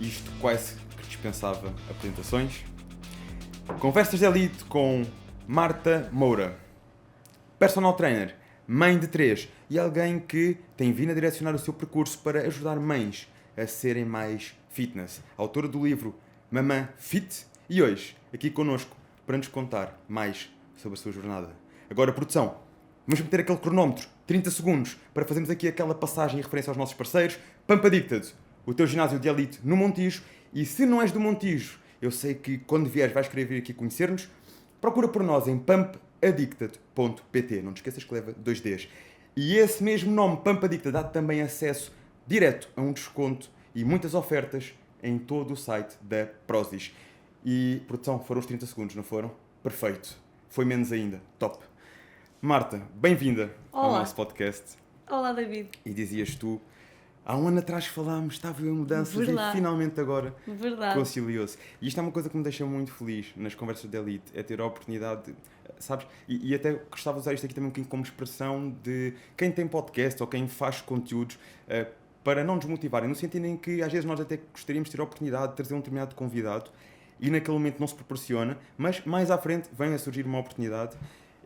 Isto quase que dispensava apresentações. Conversas de Elite com Marta Moura, personal trainer, mãe de 3 e alguém que tem vindo a direcionar o seu percurso para ajudar mães a serem mais fitness. Autora do livro Mamã Fit e hoje aqui connosco para nos contar mais sobre a sua jornada. Agora, produção, vamos meter aquele cronómetro, 30 segundos, para fazermos aqui aquela passagem em referência aos nossos parceiros. Pump Addicted, o teu ginásio de elite no Montijo. E se não és do Montijo, eu sei que quando vieres vais querer vir aqui conhecer-nos. Procura por nós em pumpaddicted.pt. Não te esqueças que leva 2 Ds. E esse mesmo nome, Pump Addicted, dá também acesso direto a um desconto e muitas ofertas em todo o site da Prozis. E, produção, foram os 30 segundos, não foram? Perfeito. Foi menos ainda. Top. Marta, bem-vinda ao nosso podcast. Olá, David. E dizias tu, há um ano atrás falámos, estava em mudanças e finalmente agora conciliou-se. E isto é uma coisa que me deixa muito feliz nas conversas de elite, é ter a oportunidade, sabes? E até gostava de usar isto aqui também um bocadinho como expressão de quem tem podcast ou quem faz conteúdos para não desmotivarem, no sentido em que às vezes nós até gostaríamos de ter a oportunidade de trazer um determinado convidado e naquele momento não se proporciona, mas mais à frente vem a surgir uma oportunidade.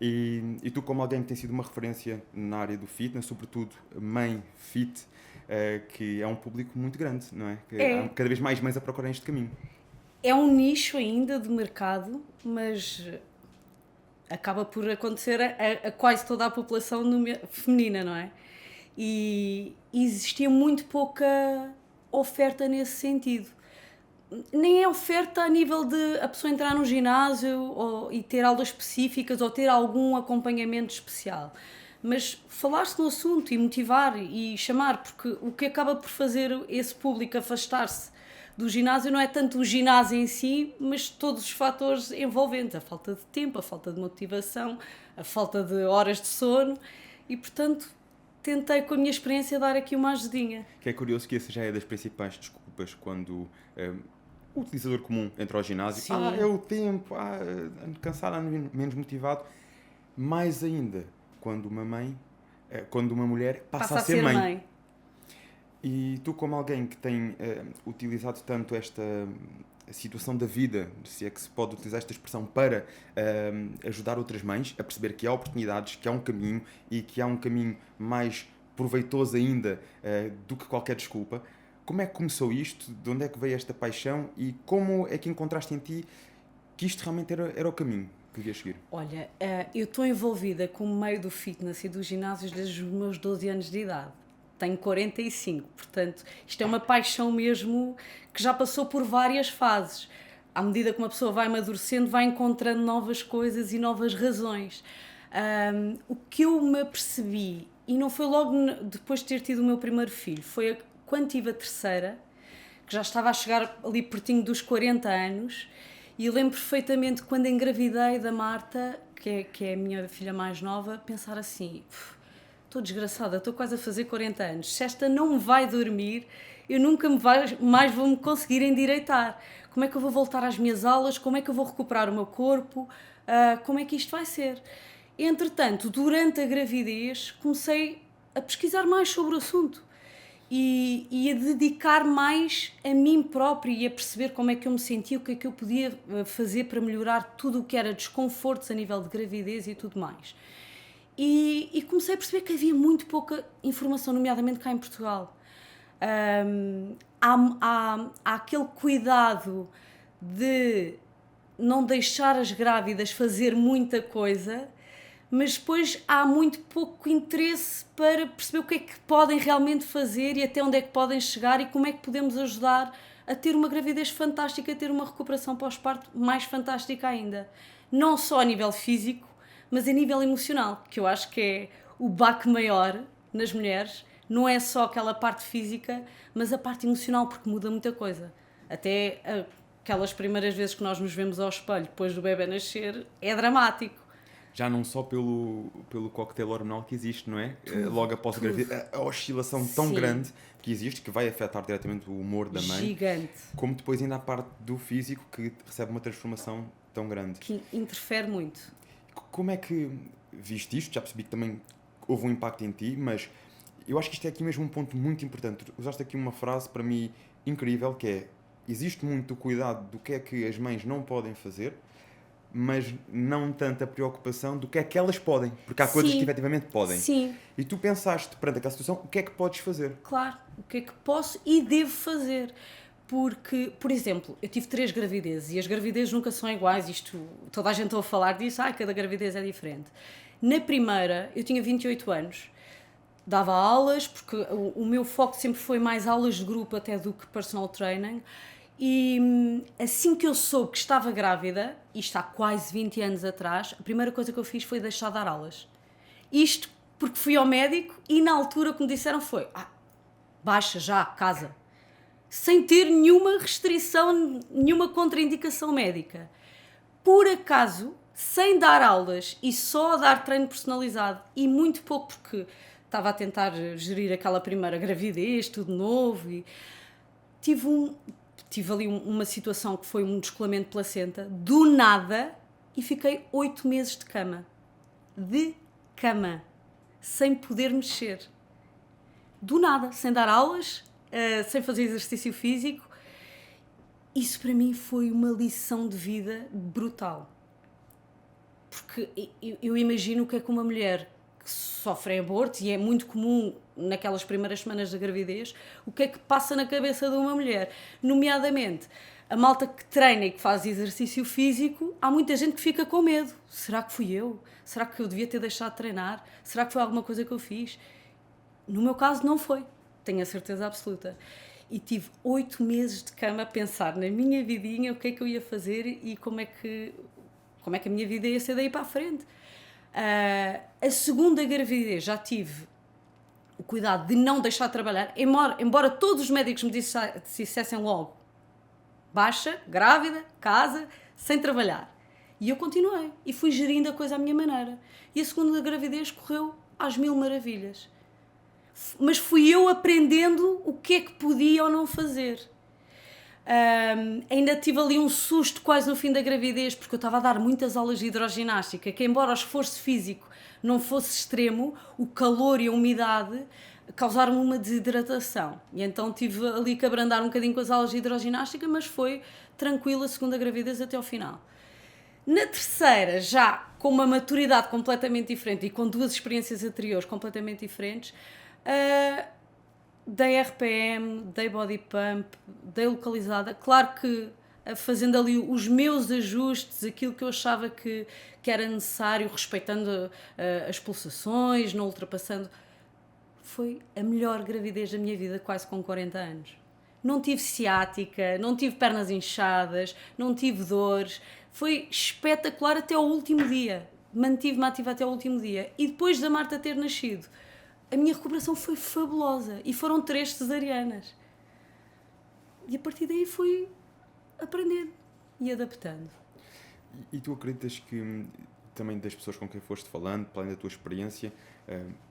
E tu, como alguém que tem sido uma referência na área do fitness, sobretudo mãe fit, que é um público muito grande, não é? Há cada vez mais mães a procurarem este caminho. É um nicho ainda de mercado, mas acaba por acontecer a quase toda a população feminina, não é? E existia muito pouca oferta nesse sentido. Nem é oferta a nível de a pessoa entrar no ginásio e ter aulas específicas ou ter algum acompanhamento especial. Mas falar-se no assunto e motivar e chamar, porque o que acaba por fazer esse público afastar-se do ginásio não é tanto o ginásio em si, mas todos os fatores envolventes. A falta de tempo, a falta de motivação, a falta de horas de sono e, portanto, tentei com a minha experiência dar aqui uma ajudinha. Que é curioso que essa já é das principais desculpas quando o utilizador comum entra ao ginásio. Sim. É o tempo, ando cansado, ando menos motivado. Mais ainda, quando uma mulher passa a ser mãe. E tu, como alguém que tem utilizado tanto esta situação da vida, se é que se pode utilizar esta expressão, para ajudar outras mães a perceber que há oportunidades, que há um caminho e que há um caminho mais proveitoso ainda do que qualquer desculpa, como é que começou isto? De onde é que veio esta paixão? E como é que encontraste em ti que isto realmente era o caminho que devias seguir? Olha, eu estou envolvida com o meio do fitness e dos ginásios desde os meus 12 anos de idade. Tenho 45, portanto, isto é uma paixão mesmo que já passou por várias fases. À medida que uma pessoa vai amadurecendo, vai encontrando novas coisas e novas razões. O que eu me apercebi, e não foi logo depois de ter tido o meu primeiro filho, foi quando tive a terceira, que já estava a chegar ali pertinho dos 40 anos, e eu lembro perfeitamente quando engravidei da Marta, que é a minha filha mais nova, pensar assim, estou desgraçada, estou quase a fazer 40 anos, se esta não me vai dormir, eu nunca mais vou me conseguir endireitar. Como é que eu vou voltar às minhas aulas? Como é que eu vou recuperar o meu corpo? Como é que isto vai ser? Entretanto, durante a gravidez, comecei a pesquisar mais sobre o assunto. E a dedicar mais a mim própria e a perceber como é que eu me sentia, o que é que eu podia fazer para melhorar tudo o que era desconfortos a nível de gravidez e tudo mais. E comecei a perceber que havia muito pouca informação, nomeadamente cá em Portugal. Há aquele cuidado de não deixar as grávidas fazer muita coisa, mas depois há muito pouco interesse para perceber o que é que podem realmente fazer e até onde é que podem chegar e como é que podemos ajudar a ter uma gravidez fantástica, a ter uma recuperação pós-parto mais fantástica ainda. Não só a nível físico, mas a nível emocional, que eu acho que é o baque maior nas mulheres. Não é só aquela parte física, mas a parte emocional, porque muda muita coisa. Até aquelas primeiras vezes que nós nos vemos ao espelho depois do bebê nascer, é dramático. Já não só pelo coquetel hormonal que existe, não é? Logo após a gravidez, a oscilação tão grande que existe, que vai afetar diretamente o humor da mãe. Gigante. Como depois ainda a parte do físico, que recebe uma transformação tão grande. Que interfere muito. Como é que viste isto? Já percebi que também houve um impacto em ti, mas eu acho que isto é aqui mesmo um ponto muito importante. Usaste aqui uma frase, para mim, incrível, que é existe muito o cuidado do que é que as mães não podem fazer, mas não tanta preocupação do que é que elas podem, porque há coisas que efetivamente podem. Sim. E tu pensaste, perante aquela situação, o que é que podes fazer? Claro, o que é que posso e devo fazer? Porque, por exemplo, eu tive 3 gravidezes e as gravidezes nunca são iguais, isto, toda a gente está a falar disso, cada gravidez é diferente. Na primeira, eu tinha 28 anos, dava aulas, porque o meu foco sempre foi mais aulas de grupo até do que personal training, e assim que eu soube que estava grávida, isto há quase 20 anos atrás, a primeira coisa que eu fiz foi deixar de dar aulas. Isto porque fui ao médico e na altura o que me disseram foi baixa já, casa. Sem ter nenhuma restrição, nenhuma contraindicação médica. Por acaso, sem dar aulas e só a dar treino personalizado e muito pouco porque estava a tentar gerir aquela primeira gravidez, tudo novo, e tive ali uma situação que foi um descolamento de placenta, do nada, e fiquei 8 meses de cama. De cama. Sem poder mexer. Do nada, sem dar aulas, sem fazer exercício físico. Isso para mim foi uma lição de vida brutal. Porque eu imagino o que é que uma mulher que sofre aborto, e é muito comum naquelas primeiras semanas da gravidez, o que é que passa na cabeça de uma mulher. Nomeadamente, a malta que treina e que faz exercício físico, há muita gente que fica com medo. Será que fui eu? Será que eu devia ter deixado de treinar? Será que foi alguma coisa que eu fiz? No meu caso não foi, tenho a certeza absoluta. E tive 8 meses de cama a pensar na minha vidinha, o que é que eu ia fazer e como é que a minha vida ia ser daí para a frente. A segunda gravidez já tive o cuidado de não deixar de trabalhar, embora todos os médicos me dissessem logo, baixa, grávida, casa, sem trabalhar. E eu continuei e fui gerindo a coisa à minha maneira. E a segunda gravidez correu às mil maravilhas. Mas fui eu aprendendo o que é que podia ou não fazer. Ainda tive ali um susto quase no fim da gravidez, porque eu estava a dar muitas aulas de hidroginástica, que embora o esforço físico não fosse extremo, o calor e a umidade causaram uma desidratação. E então tive ali que abrandar um bocadinho com as aulas de hidroginástica, mas foi tranquila a segunda gravidez até ao final. Na terceira, já com uma maturidade completamente diferente e com 2 experiências anteriores completamente diferentes, dei RPM, dei body pump, dei localizada. Claro que fazendo ali os meus ajustes, aquilo que eu achava que era necessário, respeitando as pulsações, não ultrapassando. Foi a melhor gravidez da minha vida, quase com 40 anos. Não tive ciática, não tive pernas inchadas, não tive dores. Foi espetacular até ao último dia. Mantive-me ativa até ao último dia. E depois da Marta ter nascido, a minha recuperação foi fabulosa. E foram 3 cesarianas. E a partir daí fui aprendendo e adaptando. E tu acreditas que também das pessoas com quem foste falando, para além da tua experiência,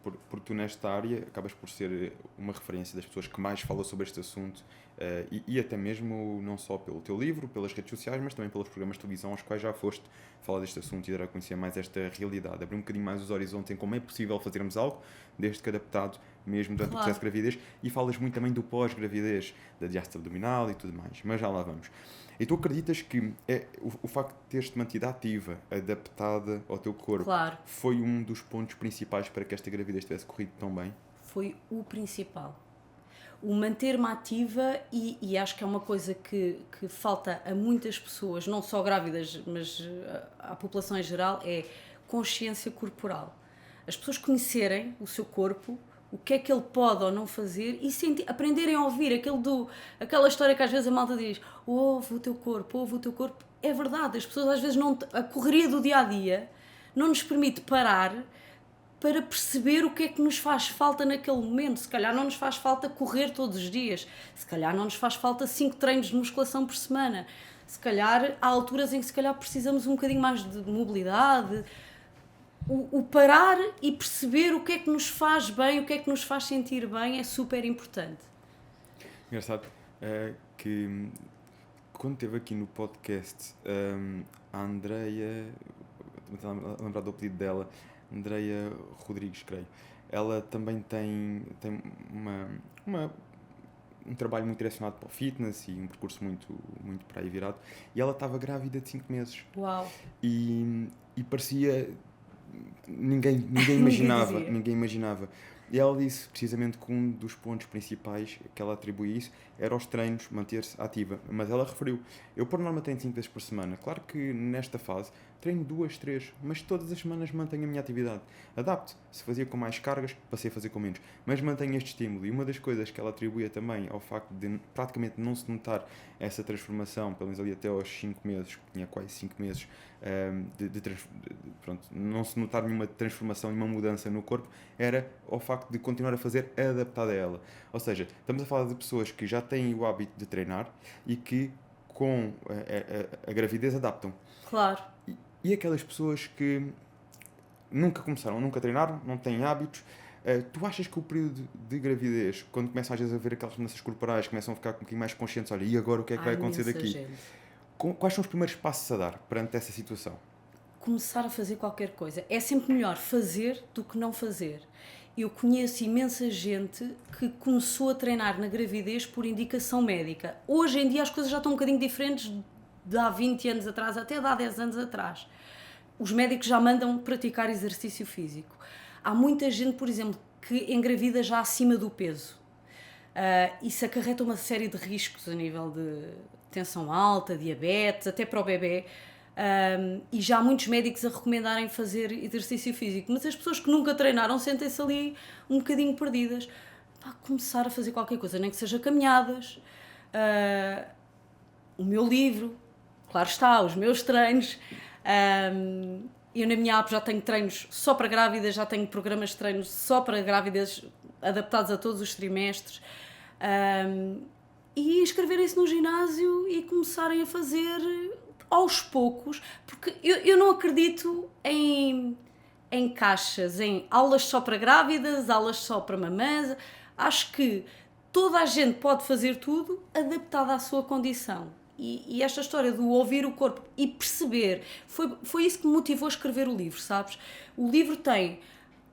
porque tu nesta área acabas por ser uma referência das pessoas que mais falam sobre este assunto, e até mesmo não só pelo teu livro, pelas redes sociais, mas também pelos programas de televisão aos quais já foste falar deste assunto e dar a conhecer mais esta realidade, abrir um bocadinho mais os horizontes em como é possível fazermos algo, desde que adaptado mesmo durante o processo de gravidez, e falas muito também do pós-gravidez, da diástase abdominal e tudo mais, mas já lá vamos. E tu acreditas que o facto de teres-te mantido ativa, adaptada ao teu corpo, foi um dos pontos principais para que esta gravidez tivesse corrido tão bem? Foi o principal. O manter-me ativa, e acho que é uma coisa que falta a muitas pessoas, não só grávidas, mas à população em geral, é consciência corporal. As pessoas conhecerem o seu corpo, o que é que ele pode ou não fazer, e aprenderem a ouvir aquela história que às vezes a malta diz: ouve o teu corpo. É verdade, as pessoas às vezes a correria do dia-a-dia não nos permite parar para perceber o que é que nos faz falta naquele momento. Se calhar não nos faz falta correr todos os dias, se calhar não nos faz falta 5 treinos de musculação por semana, se calhar há alturas em que se calhar precisamos um bocadinho mais de mobilidade. O parar e perceber o que é que nos faz bem, o que é que nos faz sentir bem é super importante. Engraçado que quando esteve aqui no podcast a Andreia, estou a lembrar do apelido dela, Andreia Rodrigues, creio, ela também tem um trabalho muito direcionado para o fitness e um percurso muito para aí virado. E ela estava grávida de 5 meses. Uau! E parecia... Ninguém imaginava. E ela disse precisamente que um dos pontos principais que ela atribui isso era aos treinos, manter-se ativa. Mas ela referiu, eu por norma treino 5 vezes por semana. Claro que nesta fase treino 2, 3, mas todas as semanas mantenho a minha atividade. Adapto. Se fazia com mais cargas, passei a fazer com menos. Mas mantenho este estímulo. E uma das coisas que ela atribuía também ao facto de praticamente não se notar essa transformação, pelo menos ali até aos 5 meses, que tinha quase 5 meses, pronto, não se notar nenhuma transformação, nenhuma mudança no corpo, era ao facto de continuar a fazer adaptada a ela. Ou seja, estamos a falar de pessoas que já têm o hábito de treinar e que com a gravidez adaptam. Claro. E aquelas pessoas que nunca começaram, nunca treinaram, não têm hábitos, tu achas que o período de gravidez, quando começam às vezes a ver aquelas mudanças corporais, começam a ficar um bocadinho mais conscientes, olha, e agora o que é que vai acontecer daqui? Quais são os primeiros passos a dar perante essa situação? Começar a fazer qualquer coisa. É sempre melhor fazer do que não fazer. Eu conheço imensa gente que começou a treinar na gravidez por indicação médica. Hoje em dia as coisas já estão um bocadinho diferentes de há 20 anos atrás, até de há 10 anos atrás. Os médicos já mandam praticar exercício físico. Há muita gente, por exemplo, que engravida já acima do peso. Isso acarreta uma série de riscos a nível de tensão alta, diabetes, até para o bebê. E já há muitos médicos a recomendarem fazer exercício físico. Mas as pessoas que nunca treinaram sentem-se ali um bocadinho perdidas. Começar a fazer qualquer coisa, nem que seja caminhadas. O meu livro, claro está, os meus treinos. Eu na minha app já tenho treinos só para grávidas, já tenho programas de treinos só para grávidas adaptados a todos os trimestres. E inscreverem-se no ginásio e começarem a fazer aos poucos, porque eu não acredito em caixas, em aulas só para grávidas, aulas só para mamãs. Acho que toda a gente pode fazer tudo adaptado à sua condição. E esta história do ouvir o corpo e perceber, foi isso que me motivou a escrever o livro, sabes? O livro tem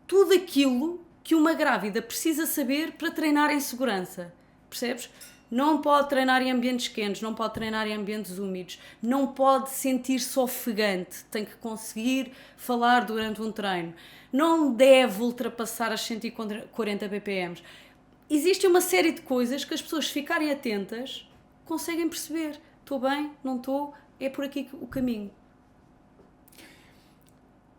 tudo aquilo que uma grávida precisa saber para treinar em segurança, percebes? Não pode treinar em ambientes quentes, não pode treinar em ambientes úmidos, não pode sentir-se ofegante, tem que conseguir falar durante um treino, não deve ultrapassar as 140 BPM. Existe uma série de coisas que as pessoas, se ficarem atentas, conseguem perceber. Estou bem? Não estou? É por aqui o caminho.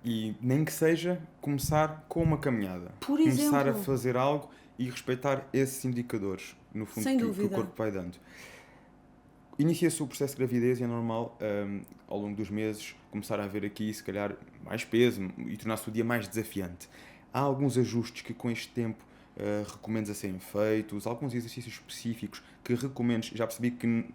E nem que seja começar com uma caminhada. Por exemplo. Começar a fazer algo e respeitar esses indicadores, no fundo, que o corpo vai dando. Inicia-se o processo de gravidez e é normal, ao longo dos meses, começar a haver aqui, se calhar, mais peso e tornar-se o dia mais desafiante. Há alguns ajustes que com este tempo recomendas a serem feitos, alguns exercícios específicos que recomendes. Já percebi que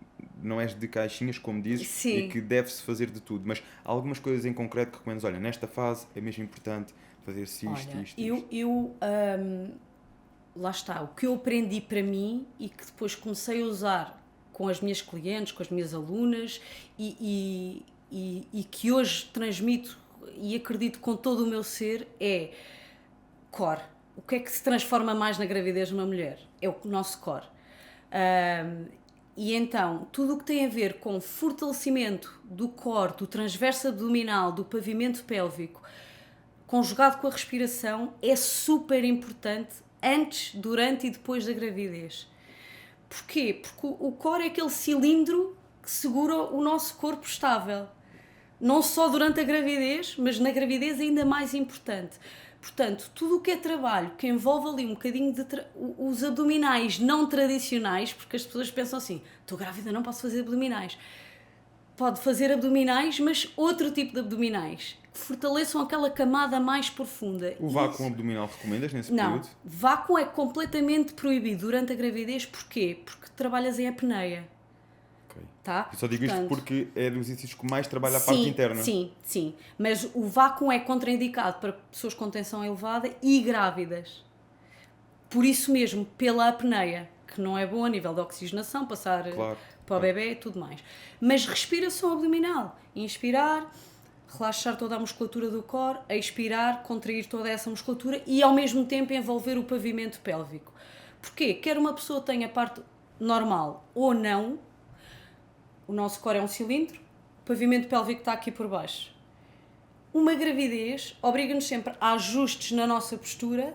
não és de caixinhas, como dizes, Sim. E que deve-se fazer de tudo, mas há algumas coisas em concreto que recomendas, olha, nesta fase é mesmo importante fazer-se isto. Lá está, o que eu aprendi para mim e que depois comecei a usar com as minhas clientes, com as minhas alunas e que hoje transmito e acredito com todo o meu ser é core. O que é que se transforma mais na gravidez de uma mulher? É o nosso core. E então, tudo o que tem a ver com fortalecimento do core, do transverso abdominal, do pavimento pélvico, conjugado com a respiração, é super importante antes, durante e depois da gravidez. Porquê? Porque o core é aquele cilindro que segura o nosso corpo estável. Não só durante a gravidez, mas na gravidez ainda mais importante. Portanto, tudo o que é trabalho que envolve ali um bocadinho de os abdominais não tradicionais, porque as pessoas pensam assim, estou grávida, não posso fazer abdominais. Pode fazer abdominais, mas outro tipo de abdominais, que fortaleçam aquela camada mais profunda. O vácuo abdominal recomendas nesse período? Não, vácuo é completamente proibido durante a gravidez. Porquê? Porque trabalhas em apneia. Okay. Tá? Eu só digo isto porque é dos exercícios que mais trabalha a parte interna. Sim. Mas o vácuo é contraindicado para pessoas com tensão elevada e grávidas. Por isso mesmo, pela apneia, que não é bom a nível de oxigenação, passar para o bebê e tudo mais. Mas respiração abdominal. Inspirar, relaxar toda a musculatura do core, expirar, contrair toda essa musculatura e ao mesmo tempo envolver o pavimento pélvico. Porquê? Quer uma pessoa tenha parte normal ou não, o nosso core é um cilindro, o pavimento pélvico está aqui por baixo. Uma gravidez obriga-nos sempre a ajustes na nossa postura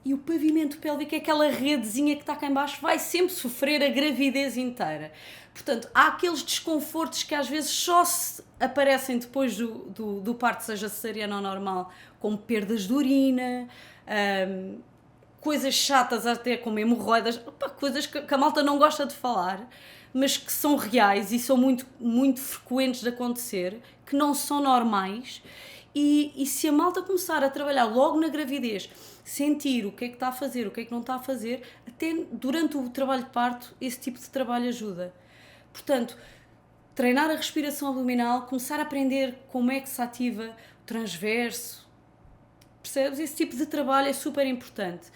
e o pavimento pélvico é aquela redezinha que está cá em baixo, vai sempre sofrer a gravidez inteira. Portanto, há aqueles desconfortos que às vezes só se aparecem depois do parto, seja cesariana ou normal, como perdas de urina, coisas chatas até como hemorroidas, coisas que a malta não gosta de falar, mas que são reais e são muito, muito frequentes de acontecer, que não são normais. E se a malta começar a trabalhar logo na gravidez, sentir o que é que está a fazer, o que é que não está a fazer, até durante o trabalho de parto, esse tipo de trabalho ajuda. Portanto, treinar a respiração abdominal, começar a aprender como é que se ativa o transverso, percebes? Esse tipo de trabalho é super importante.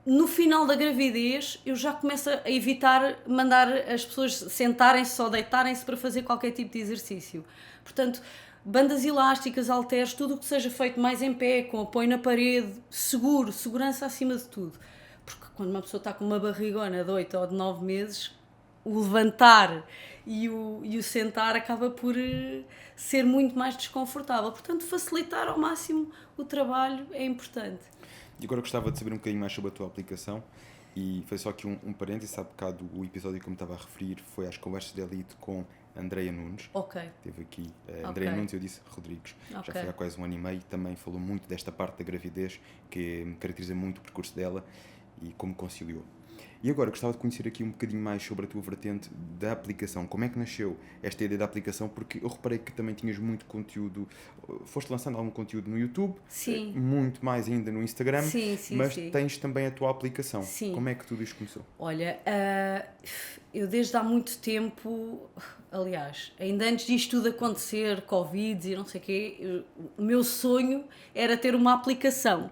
No final da gravidez, eu já começo a evitar mandar as pessoas sentarem-se ou deitarem-se para fazer qualquer tipo de exercício. Portanto, bandas elásticas, halteres, tudo o que seja feito mais em pé, com apoio na parede, seguro, segurança acima de tudo. Porque quando uma pessoa está com uma barrigona de 8 ou de 9 meses, o levantar e o sentar acaba por ser muito mais desconfortável. Portanto, facilitar ao máximo o trabalho é importante. E agora gostava de saber um bocadinho mais sobre a tua aplicação. E foi só aqui um parênteses, há bocado o episódio que eu me estava a referir foi às conversas de elite com Andreia Nunes. Ok. Teve aqui Andreia Nunes e eu disse Rodrigues. Já foi há quase 1 ano e meio. Também falou muito desta parte da gravidez, que caracteriza muito o percurso dela e como conciliou. E agora gostava de conhecer aqui um bocadinho mais sobre a tua vertente da aplicação. Como é que nasceu esta ideia da aplicação? Porque eu reparei que também tinhas muito conteúdo, foste lançando algum conteúdo no YouTube, sim, muito mais ainda no Instagram, sim, mas sim. Tens também a tua aplicação. Sim. Como é que tudo isto começou? Olha, eu desde há muito tempo, aliás, ainda antes disto tudo acontecer, Covid e não sei o quê, o meu sonho era ter uma aplicação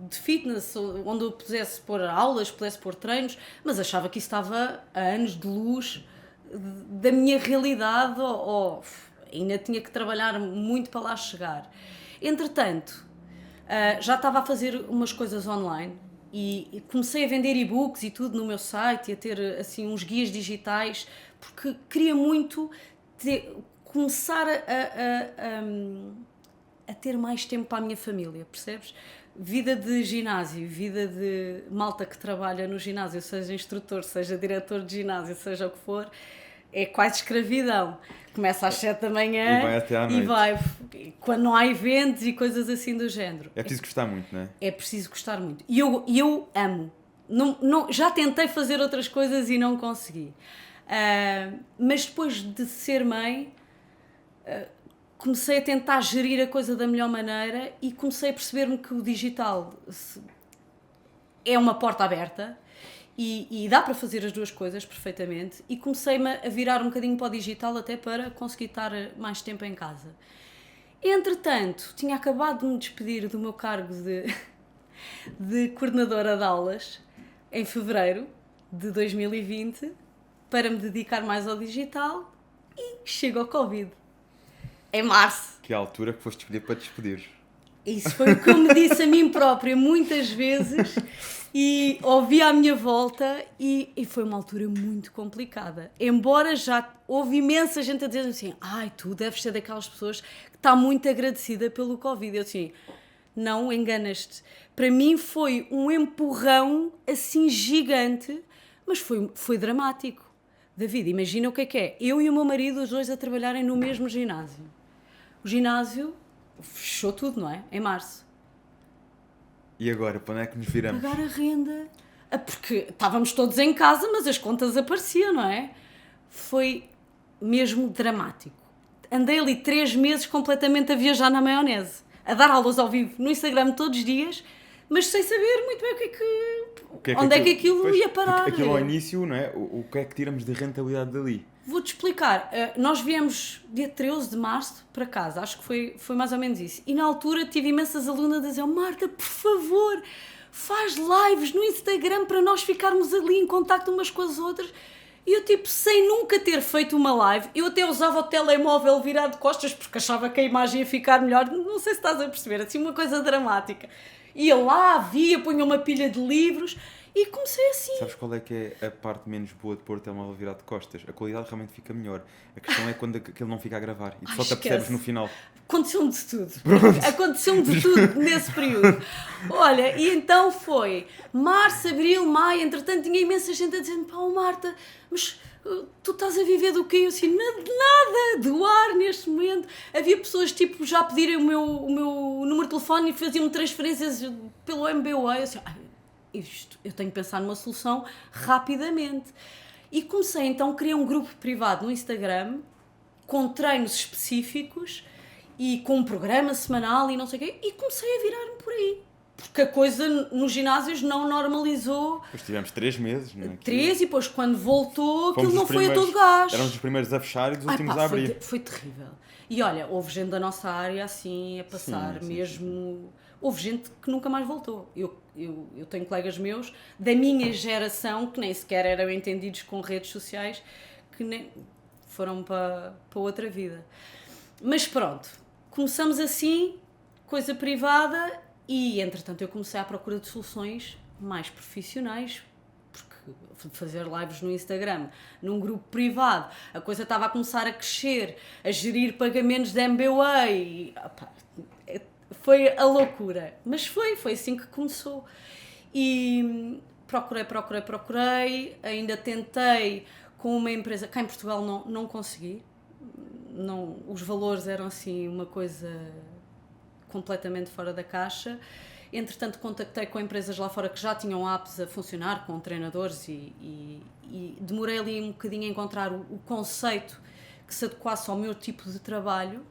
de fitness, onde eu pudesse pôr aulas, pudesse pôr treinos, mas achava que isso estava a anos de luz da minha realidade, ou ainda tinha que trabalhar muito para lá chegar. Entretanto, já estava a fazer umas coisas online e comecei a vender e-books e tudo no meu site e a ter assim uns guias digitais, porque queria muito começar a ter mais tempo para a minha família, percebes? Vida de ginásio, vida de malta que trabalha no ginásio, seja instrutor, seja diretor de ginásio, seja o que for, é quase escravidão. Começa às 7 da manhã e vai até à noite. E vai, quando não há eventos e coisas assim do género. É preciso gostar muito, não é? É preciso gostar muito. E eu amo. Já tentei fazer outras coisas e não consegui. Mas depois de ser mãe, comecei a tentar gerir a coisa da melhor maneira e comecei a perceber-me que o digital é uma porta aberta e dá para fazer as duas coisas perfeitamente, e comecei-me a virar um bocadinho para o digital até para conseguir estar mais tempo em casa. Entretanto, tinha acabado de me despedir do meu cargo de coordenadora de aulas em fevereiro de 2020 para me dedicar mais ao digital e chego ao Covid. Em março. Que é a altura que foste escolher para te despedir. Isso foi o que eu me disse a mim própria muitas vezes e ouvi à minha volta e foi uma altura muito complicada. Embora já houve imensa gente a dizer assim, tu deves ser daquelas pessoas que está muito agradecida pelo Covid. Eu assim, não, enganas-te. Para mim foi um empurrão assim gigante, mas foi dramático. David, imagina o que é. Eu e o meu marido, os dois a trabalharem no mesmo ginásio. O ginásio fechou tudo, não é? Em março. E agora, para onde é que nos viramos? Pagar a renda. Porque estávamos todos em casa, mas as contas apareciam, não é? Foi mesmo dramático. Andei ali 3 meses completamente a viajar na maionese. A dar aulas ao vivo no Instagram todos os dias, mas sem saber muito bem onde é que aquilo ia parar. Aquilo ao início, não é? O que é que tiramos de rentabilidade dali? Vou-te explicar. Nós viemos dia 13 de março para casa, acho que foi mais ou menos isso. E na altura tive imensas alunas a dizer, Marta, por favor, faz lives no Instagram para nós ficarmos ali em contacto umas com as outras. E eu, sem nunca ter feito uma live, eu até usava o telemóvel virado de costas porque achava que a imagem ia ficar melhor. Não sei se estás a perceber, assim uma coisa dramática. Ia lá, punha uma pilha de livros E comecei assim. Sabes qual é que é a parte menos boa de pôr o telemóvel virado de costas? A qualidade realmente fica melhor. A questão é quando aquilo não fica a gravar e tu Ai, só te apercebes esquece. no final. Aconteceu-me de tudo. Aconteceu-me de tudo nesse período. Olha, e então foi março, abril, maio, entretanto tinha imensa gente a dizer-me, pá, Marta, mas tu estás a viver do quê? Eu assim, nada, do ar neste momento. Havia pessoas tipo já pedirem o meu número de telefone e faziam-me transferências pelo MBWay. Eu assim, eu tenho que pensar numa solução rapidamente. E comecei então, criei um grupo privado no Instagram com treinos específicos e com um programa semanal e não sei o quê, e comecei a virar-me por aí. Porque a coisa nos ginásios não normalizou. Depois tivemos 3 meses, não é? 3 e depois quando voltou, Fomos aquilo não os foi a primeiros- todo gás. Éramos os primeiros a fechar e dos últimos a abrir. Foi terrível. E olha, houve gente da nossa área assim a passar Sim, mesmo. Houve gente que nunca mais voltou. Eu tenho colegas meus da minha geração que nem sequer eram entendidos com redes sociais, que nem foram para outra vida. Mas pronto, começamos assim, coisa privada, e entretanto eu comecei à procura de soluções mais profissionais, porque fazer lives no Instagram, num grupo privado, a coisa estava a começar a crescer, a gerir pagamentos de MBWay, foi a loucura, mas foi assim que começou. E procurei, ainda tentei com uma empresa, cá em Portugal não consegui, não, os valores eram assim uma coisa completamente fora da caixa. Entretanto, contactei com empresas lá fora que já tinham apps a funcionar, com treinadores, e demorei ali um bocadinho a encontrar o conceito que se adequasse ao meu tipo de trabalho,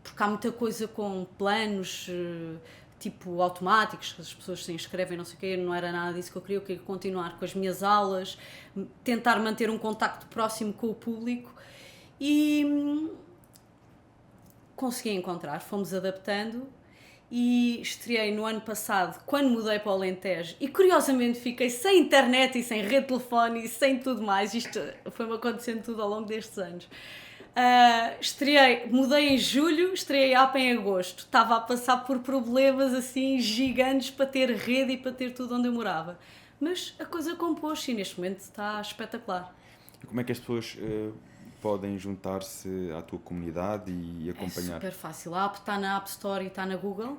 porque há muita coisa com planos tipo automáticos, que as pessoas se inscrevem, não sei o quê, não era nada disso que eu queria continuar com as minhas aulas, tentar manter um contacto próximo com o público, e consegui encontrar, fomos adaptando. E estreiei no ano passado, quando mudei para o Alentejo, e curiosamente fiquei sem internet e sem rede de telefone e sem tudo mais. Isto foi-me acontecendo tudo ao longo destes anos. Mudei em julho, estreiei a app em agosto. Estava a passar por problemas assim gigantes para ter rede e para ter tudo onde eu morava. Mas a coisa compôs-se e neste momento está espetacular. E como é que as pessoas podem juntar-se à tua comunidade e acompanhar? É super fácil. A app está na App Store e está na Google.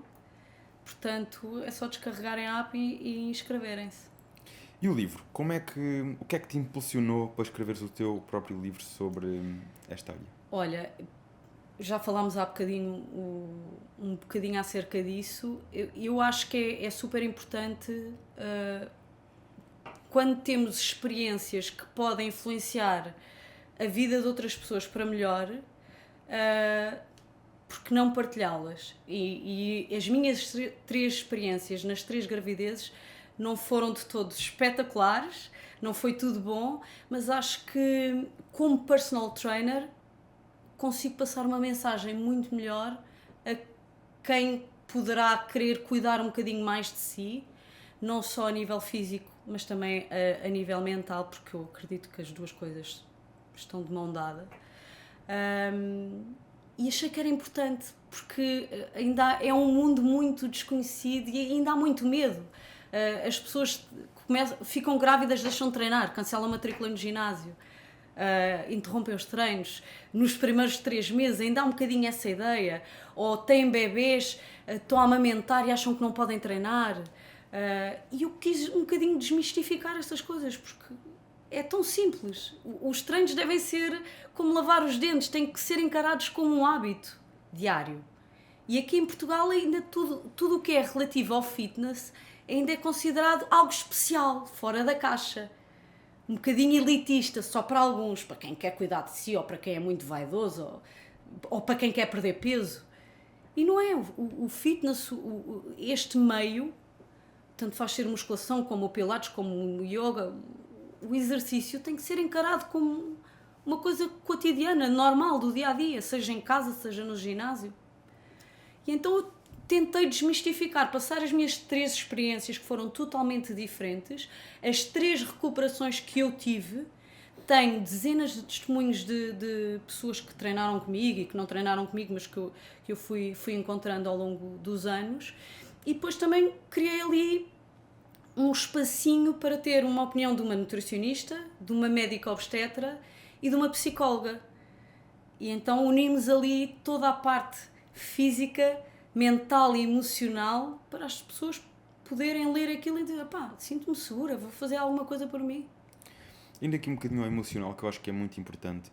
Portanto, é só descarregarem a app e inscreverem-se. E o livro? O que é que te impulsionou para escreveres o teu próprio livro sobre esta área? Olha, já falámos há bocadinho, um bocadinho acerca disso. Eu acho que é super importante quando temos experiências que podem influenciar a vida de outras pessoas para melhor, porque não partilhá-las? E as minhas 3 experiências nas 3 gravidezes não foram de todos espetaculares, não foi tudo bom, mas acho que como personal trainer consigo passar uma mensagem muito melhor a quem poderá querer cuidar um bocadinho mais de si, não só a nível físico, mas também a nível mental, porque eu acredito que as duas coisas estão de mão dada. E achei que era importante, porque ainda é um mundo muito desconhecido e ainda há muito medo. As pessoas ficam grávidas, deixam de treinar, cancelam a matrícula no ginásio, interrompem os treinos nos primeiros 3 meses, ainda há um bocadinho essa ideia, ou têm bebês, estão a amamentar e acham que não podem treinar. E eu quis um bocadinho desmistificar estas coisas, porque é tão simples. Os treinos devem ser como lavar os dentes, têm que ser encarados como um hábito diário. E aqui em Portugal ainda tudo o que é relativo ao fitness ainda é considerado algo especial, fora da caixa. Um bocadinho elitista, só para alguns, para quem quer cuidar de si, ou para quem é muito vaidoso, ou para quem quer perder peso. E não é. O fitness, este meio, tanto faz ser musculação, como o pilates, como o yoga, o exercício tem que ser encarado como uma coisa cotidiana, normal, do dia-a-dia, seja em casa, seja no ginásio. E então eu tentei desmistificar, passar as minhas 3 experiências que foram totalmente diferentes, as 3 recuperações que eu tive. Tenho dezenas de testemunhos de pessoas que treinaram comigo e que não treinaram comigo, mas que eu fui encontrando ao longo dos anos. E depois também criei ali um espacinho para ter uma opinião de uma nutricionista, de uma médica obstetra e de uma psicóloga. E então unimos ali toda a parte física, mental e emocional para as pessoas poderem ler aquilo e dizer, pá, sinto-me segura, vou fazer alguma coisa por mim. Indo aqui um bocadinho ao emocional, que eu acho que é muito importante,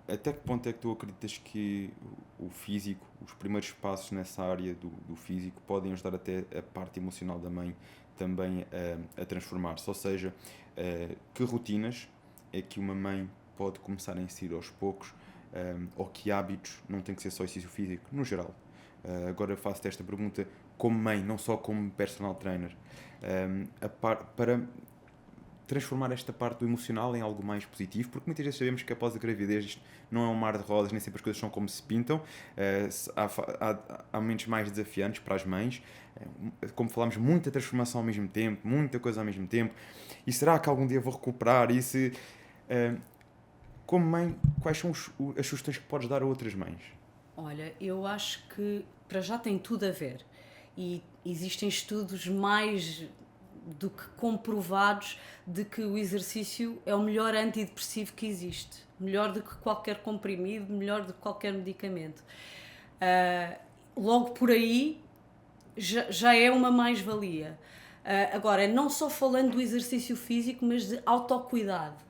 até que ponto é que tu acreditas que o físico, os primeiros passos nessa área do físico, podem ajudar até a parte emocional da mãe também a transformar-se? Ou seja, que rotinas é que uma mãe pode começar a inserir aos poucos, ou que hábitos, não tem que ser só exercício físico, no geral. Agora eu faço-te esta pergunta como mãe, não só como personal trainer, para transformar esta parte do emocional em algo mais positivo, porque muitas vezes sabemos que após a gravidez isto não é um mar de rosas, nem sempre as coisas são como se pintam, há momentos mais desafiantes para as mães, como falámos, muita transformação ao mesmo tempo, muita coisa ao mesmo tempo, e será que algum dia vou recuperar? E se, como mãe, quais são as sugestões que podes dar a outras mães? Olha, eu acho que para já tem tudo a ver e existem estudos mais do que comprovados de que o exercício é o melhor antidepressivo que existe, melhor do que qualquer comprimido, melhor do que qualquer medicamento. Logo por aí já é uma mais-valia. Agora, não só falando do exercício físico, mas de autocuidado.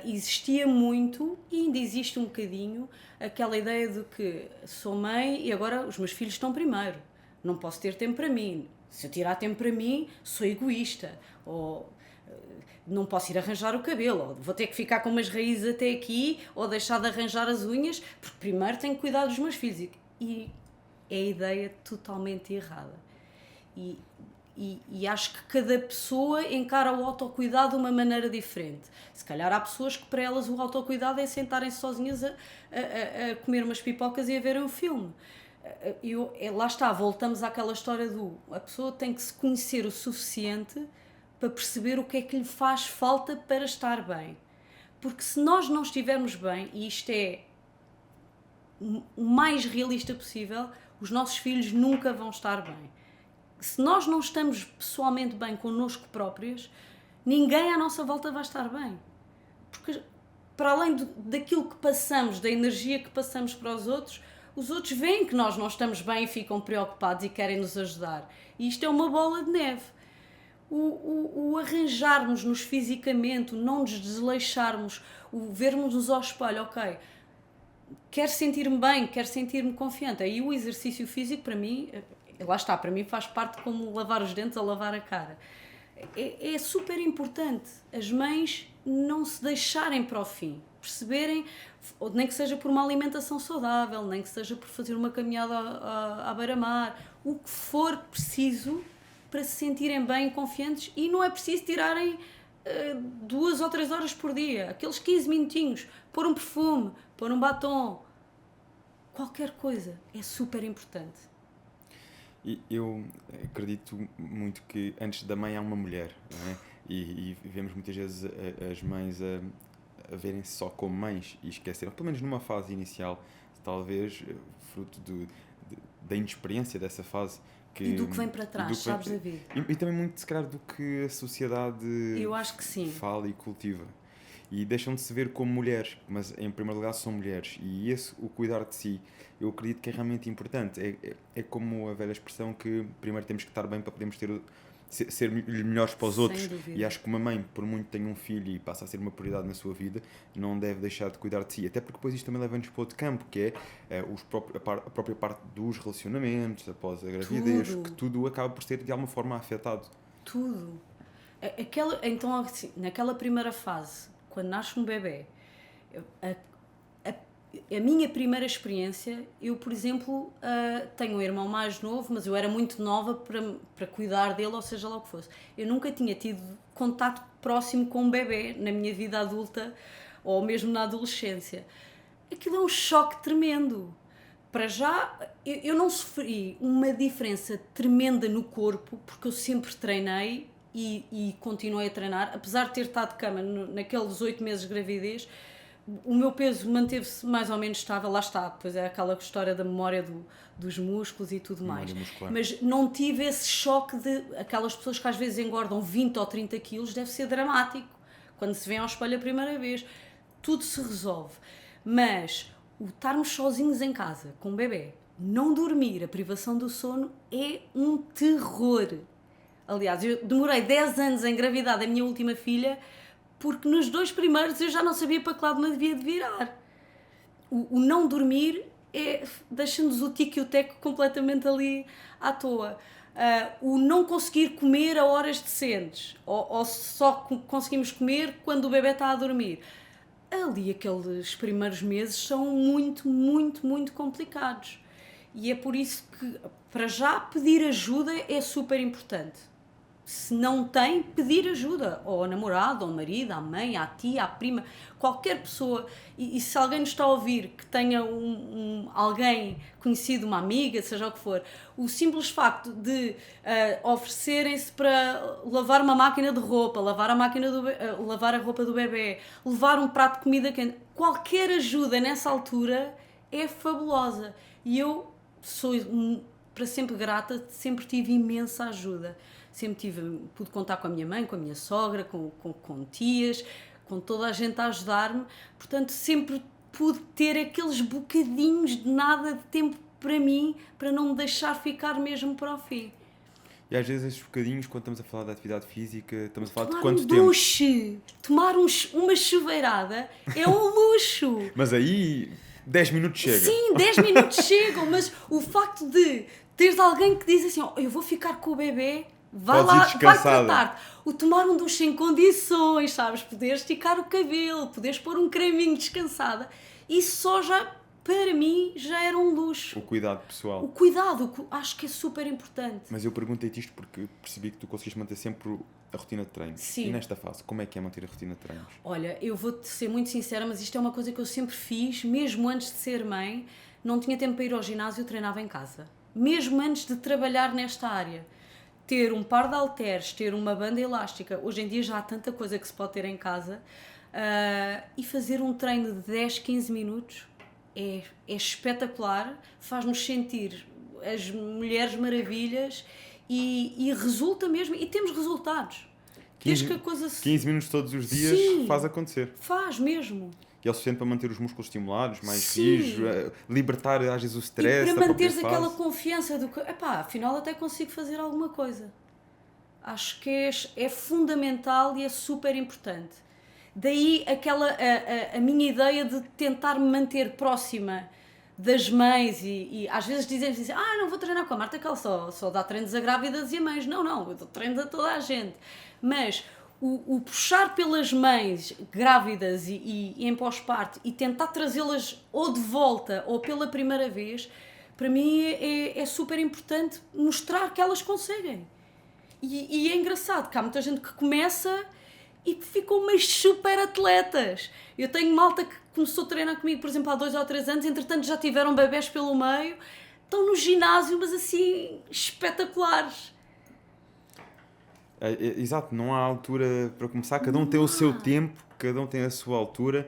Existia muito, e ainda existe um bocadinho, aquela ideia de que sou mãe e agora os meus filhos estão primeiro, não posso ter tempo para mim, se eu tirar tempo para mim sou egoísta, ou não posso ir arranjar o cabelo, ou vou ter que ficar com umas raízes até aqui, ou deixar de arranjar as unhas, porque primeiro tenho que cuidar dos meus filhos. E é a ideia totalmente errada. E acho que cada pessoa encara o autocuidado de uma maneira diferente. Se calhar há pessoas que para elas o autocuidado é sentarem-se sozinhas a comer umas pipocas e a verem um filme. Lá está, voltamos àquela história a pessoa tem que se conhecer o suficiente para perceber o que é que lhe faz falta para estar bem. Porque se nós não estivermos bem, e isto é o mais realista possível, os nossos filhos nunca vão estar bem. Se nós não estamos pessoalmente bem connosco próprios, ninguém à nossa volta vai estar bem. Porque para além daquilo que passamos, da energia que passamos para os outros veem que nós não estamos bem e ficam preocupados e querem nos ajudar. E isto é uma bola de neve. O arranjarmos-nos fisicamente, o não nos desleixarmos, o vermos-nos ao espelho, ok, quero sentir-me bem, quero sentir-me confiante. Aí o exercício físico, para mim, lá está, para mim faz parte como lavar os dentes ou lavar a cara. É super importante as mães não se deixarem para o fim, perceberem, nem que seja por uma alimentação saudável, nem que seja por fazer uma caminhada à beira-mar, o que for preciso para se sentirem bem e confiantes, e não é preciso tirarem 2 ou 3 horas por dia, aqueles 15 minutinhos, pôr um perfume, pôr um batom, qualquer coisa, é super importante. E eu acredito muito que antes da mãe há uma mulher, não é? E vemos muitas vezes as mães a verem-se só como mães e esqueceram, pelo menos numa fase inicial, talvez fruto da inexperiência dessa fase. E do que vem para trás, sabes, David? E também muito, se calhar, do que a sociedade eu acho que sim. fala e cultiva. E deixam de se ver como mulheres, mas em primeiro lugar são mulheres. E o cuidar de si, eu acredito que é realmente importante. É como a velha expressão que primeiro temos que estar bem para podermos ser melhores para os outros. Dúvida. E acho que uma mãe, por muito que tenha um filho e passa a ser uma prioridade na sua vida, não deve deixar de cuidar de si. Até porque depois isto também leva-nos para outro campo, que é a própria parte dos relacionamentos, após a gravidez, que tudo acaba por ser de alguma forma afetado. Tudo. Então, assim, naquela primeira fase, quando nasce um bebê, a minha primeira experiência, eu, por exemplo, tenho um irmão mais novo, mas eu era muito nova para cuidar dele, ou seja lá o que fosse. Eu nunca tinha tido contato próximo com um bebê na minha vida adulta, ou mesmo na adolescência. Aquilo é um choque tremendo. Para já, eu não sofri uma diferença tremenda no corpo, porque eu sempre treinei e continuei a treinar, apesar de ter estado de cama naqueles 8 meses de gravidez, o meu peso manteve-se mais ou menos estável, lá está, depois é aquela história da memória dos músculos e tudo mais. Mas não tive esse choque de aquelas pessoas que às vezes engordam 20 ou 30 quilos, deve ser dramático, quando se vê ao espelho a primeira vez. Tudo se resolve. Mas o estarmos sozinhos em casa, com o bebê, não dormir, a privação do sono é um terror. Aliás, eu demorei 10 anos a engravidar da minha última filha, porque nos 2 primeiros eu já não sabia para que lado me devia de virar. O não dormir deixa-nos o tico e o teco completamente ali à toa. O não conseguir comer a horas decentes, ou só conseguimos comer quando o bebê está a dormir. Ali aqueles primeiros meses são muito, muito, muito complicados. E é por isso que, para já, pedir ajuda é super importante. Se não tem, pedir ajuda ao namorado, ao marido, à mãe, à tia, à prima, qualquer pessoa. E se alguém nos está a ouvir que tenha alguém conhecido, uma amiga, seja o que for, o simples facto de oferecerem-se para lavar uma máquina de roupa, lavar a roupa do bebê, levar um prato de comida quente, qualquer ajuda nessa altura é fabulosa. E eu sou para sempre grata, sempre tive imensa ajuda. Sempre pude contar com a minha mãe, com a minha sogra, com tias, com toda a gente a ajudar-me. Portanto, sempre pude ter aqueles bocadinhos de nada de tempo para mim, para não me deixar ficar mesmo para o fim. E às vezes esses bocadinhos, quando estamos a falar de atividade física, estamos a falar tomar de quanto um tempo? Duche, tomar uma chuveirada é um luxo. Mas aí 10 minutos chega. Sim, 10 minutos chegam, mas o facto de teres alguém que diz assim, eu vou ficar com o bebê, vai lá, vai tratar-te. O tomar um duche em condições, sabes? Poderes esticar o cabelo, poderes pôr um creminho descansada. Isso só já, para mim, já era um luxo. O cuidado pessoal. O cuidado, acho que é super importante. Mas eu perguntei-te isto porque percebi que tu conseguiste manter sempre a rotina de treinos. Sim. E nesta fase, como é que é manter a rotina de treinos? Olha, eu vou-te ser muito sincera, mas isto é uma coisa que eu sempre fiz, mesmo antes de ser mãe, não tinha tempo para ir ao ginásio, eu treinava em casa. Mesmo antes de trabalhar nesta área. Ter um par de halteres, ter uma banda elástica, hoje em dia já há tanta coisa que se pode ter em casa, e fazer um treino de 10, 15 minutos é espetacular, faz-nos sentir as mulheres maravilhas e resulta mesmo, e temos resultados. 15 minutos todos os dias. Sim, faz acontecer. Faz mesmo. E é o suficiente para manter os músculos estimulados, mais rijos, libertar às vezes o stress. E para manteres aquela confiança do que, afinal até consigo fazer alguma coisa. Acho que é fundamental e é super importante. Daí a minha ideia de tentar me manter próxima das mães e às vezes dizem assim, não vou treinar com a Marta, que ela só dá treinos a grávidas e a mães. Não, eu dou treinos a toda a gente. Mas o puxar pelas mães grávidas e em pós-parto e tentar trazê-las ou de volta ou pela primeira vez, para mim é super importante mostrar que elas conseguem. E é engraçado que há muita gente que começa e que ficam umas super atletas. Eu tenho malta que começou a treinar comigo, por exemplo, há 2 ou 3 anos, entretanto já tiveram bebés pelo meio, estão no ginásio, mas assim, espetaculares. Exato, não há altura para começar, cada um tem o seu tempo, cada um tem a sua altura.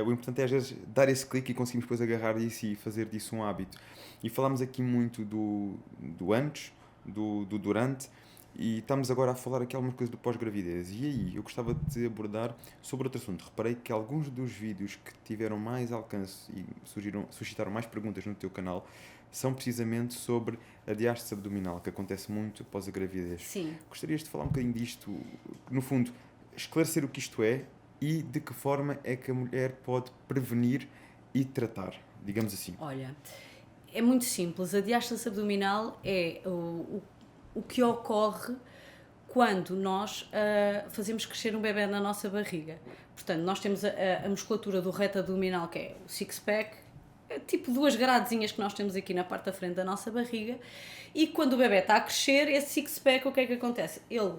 O importante é às vezes dar esse clique e conseguirmos depois agarrar disso e fazer disso um hábito. E falámos aqui muito do antes, do durante, e estamos agora a falar aqui algumas coisas do pós-gravidez. E aí, eu gostava de abordar sobre outro assunto. Reparei que alguns dos vídeos que tiveram mais alcance e suscitaram mais perguntas no teu canal são precisamente sobre a diástase abdominal, que acontece muito após a gravidez. Sim. Gostarias de falar um bocadinho disto, no fundo, esclarecer o que isto é e de que forma é que a mulher pode prevenir e tratar, digamos assim. Olha, é muito simples. A diástase abdominal é o que ocorre quando nós fazemos crescer um bebê na nossa barriga. Portanto, nós temos a musculatura do reto abdominal, que é o six-pack, é tipo 2 gradezinhas que nós temos aqui na parte da frente da nossa barriga, e quando o bebê está a crescer, esse six-pack, o que é que acontece? Ele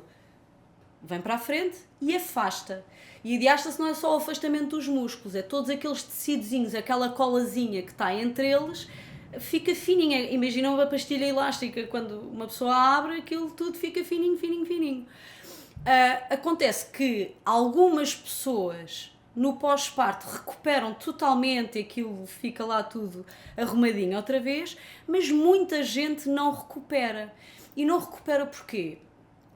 vem para a frente e afasta. E a diástase não é só o afastamento dos músculos, é todos aqueles tecidozinhos, aquela colazinha que está entre eles, fica fininha. Imagina uma pastilha elástica, quando uma pessoa abre, aquilo tudo fica fininho, fininho, fininho. Acontece que algumas pessoas no pós-parto recuperam totalmente, aquilo fica lá tudo arrumadinho outra vez, mas muita gente não recupera. E não recupera porquê?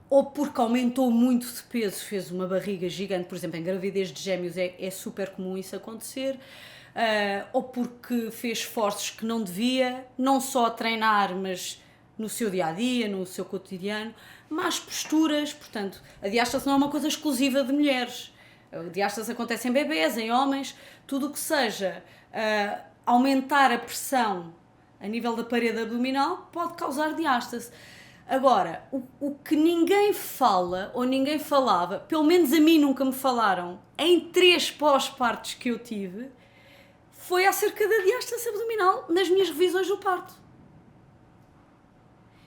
Ou porque aumentou muito de peso, fez uma barriga gigante, por exemplo, em gravidez de gêmeos é super comum isso acontecer, ou porque fez esforços que não devia, não só a treinar, mas no seu dia-a-dia, no seu cotidiano, más posturas, portanto, a diástase não é uma coisa exclusiva de mulheres. A diástase acontece em bebés, em homens, tudo o que seja aumentar a pressão a nível da parede abdominal pode causar diástase. Agora, o que ninguém fala, ou ninguém falava, pelo menos a mim nunca me falaram, em 3 pós-partos que eu tive, foi acerca da diástase abdominal nas minhas revisões do parto.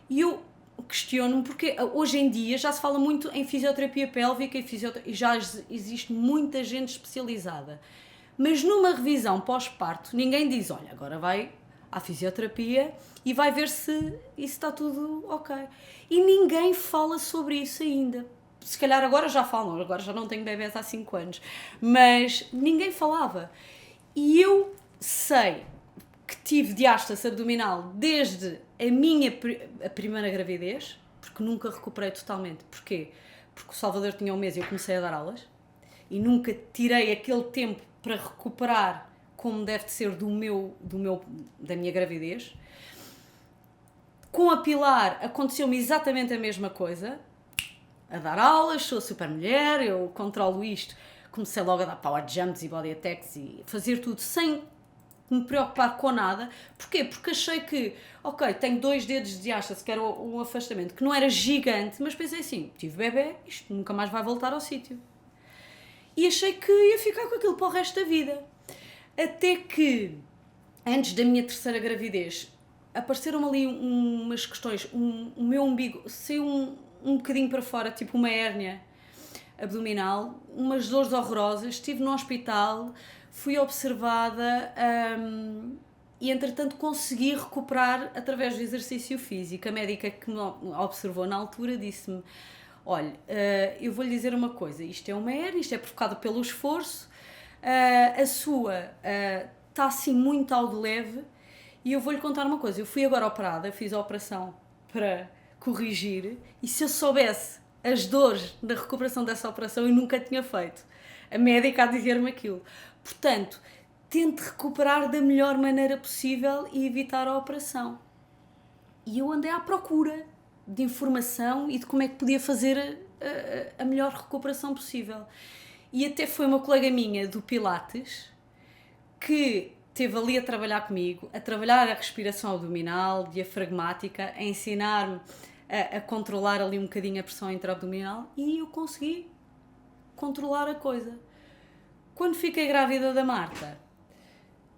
E eu questiono-me porque hoje em dia já se fala muito em fisioterapia pélvica e já existe muita gente especializada. Mas numa revisão pós-parto, ninguém diz, olha, agora vai à fisioterapia e vai ver se isso está tudo ok. E ninguém fala sobre isso ainda. Se calhar agora já falam, agora já não tenho bebés há 5 anos, mas ninguém falava. E eu sei que tive diástase abdominal desde a primeira gravidez, porque nunca recuperei totalmente. Porquê? Porque o Salvador tinha 1 mês e eu comecei a dar aulas e nunca tirei aquele tempo para recuperar como deve de ser da minha gravidez. Com a Pilar aconteceu-me exatamente a mesma coisa, a dar aulas, sou super mulher, eu controlo isto, comecei logo a dar power jumps e body attacks e fazer tudo sem me preocupar com nada. Porquê? Porque achei que, ok, tenho 2 dedos de diástase, que era um afastamento, que não era gigante, mas pensei assim, tive bebê, isto nunca mais vai voltar ao sítio. E achei que ia ficar com aquilo para o resto da vida. Até que, antes da minha 3ª gravidez, apareceram ali umas questões, o meu umbigo saiu um bocadinho para fora, tipo uma hérnia abdominal, umas dores horrorosas, estive no hospital, fui observada e entretanto consegui recuperar através do exercício físico. A médica que me observou na altura disse-me, olha, eu vou-lhe dizer uma coisa, isto é uma hérnia, isto é provocado pelo esforço, a sua está assim muito ao de leve e eu vou-lhe contar uma coisa, eu fui agora operada, fiz a operação para corrigir e se eu soubesse as dores da recuperação dessa operação eu nunca tinha feito. A médica a dizer-me aquilo. Portanto, tente recuperar da melhor maneira possível e evitar a operação. E eu andei à procura de informação e de como é que podia fazer a melhor recuperação possível. E até foi uma colega minha do Pilates que esteve ali a trabalhar comigo, a trabalhar a respiração abdominal, diafragmática, a ensinar-me a controlar ali um bocadinho a pressão intra-abdominal e eu consegui controlar a coisa. Quando fiquei grávida da Marta,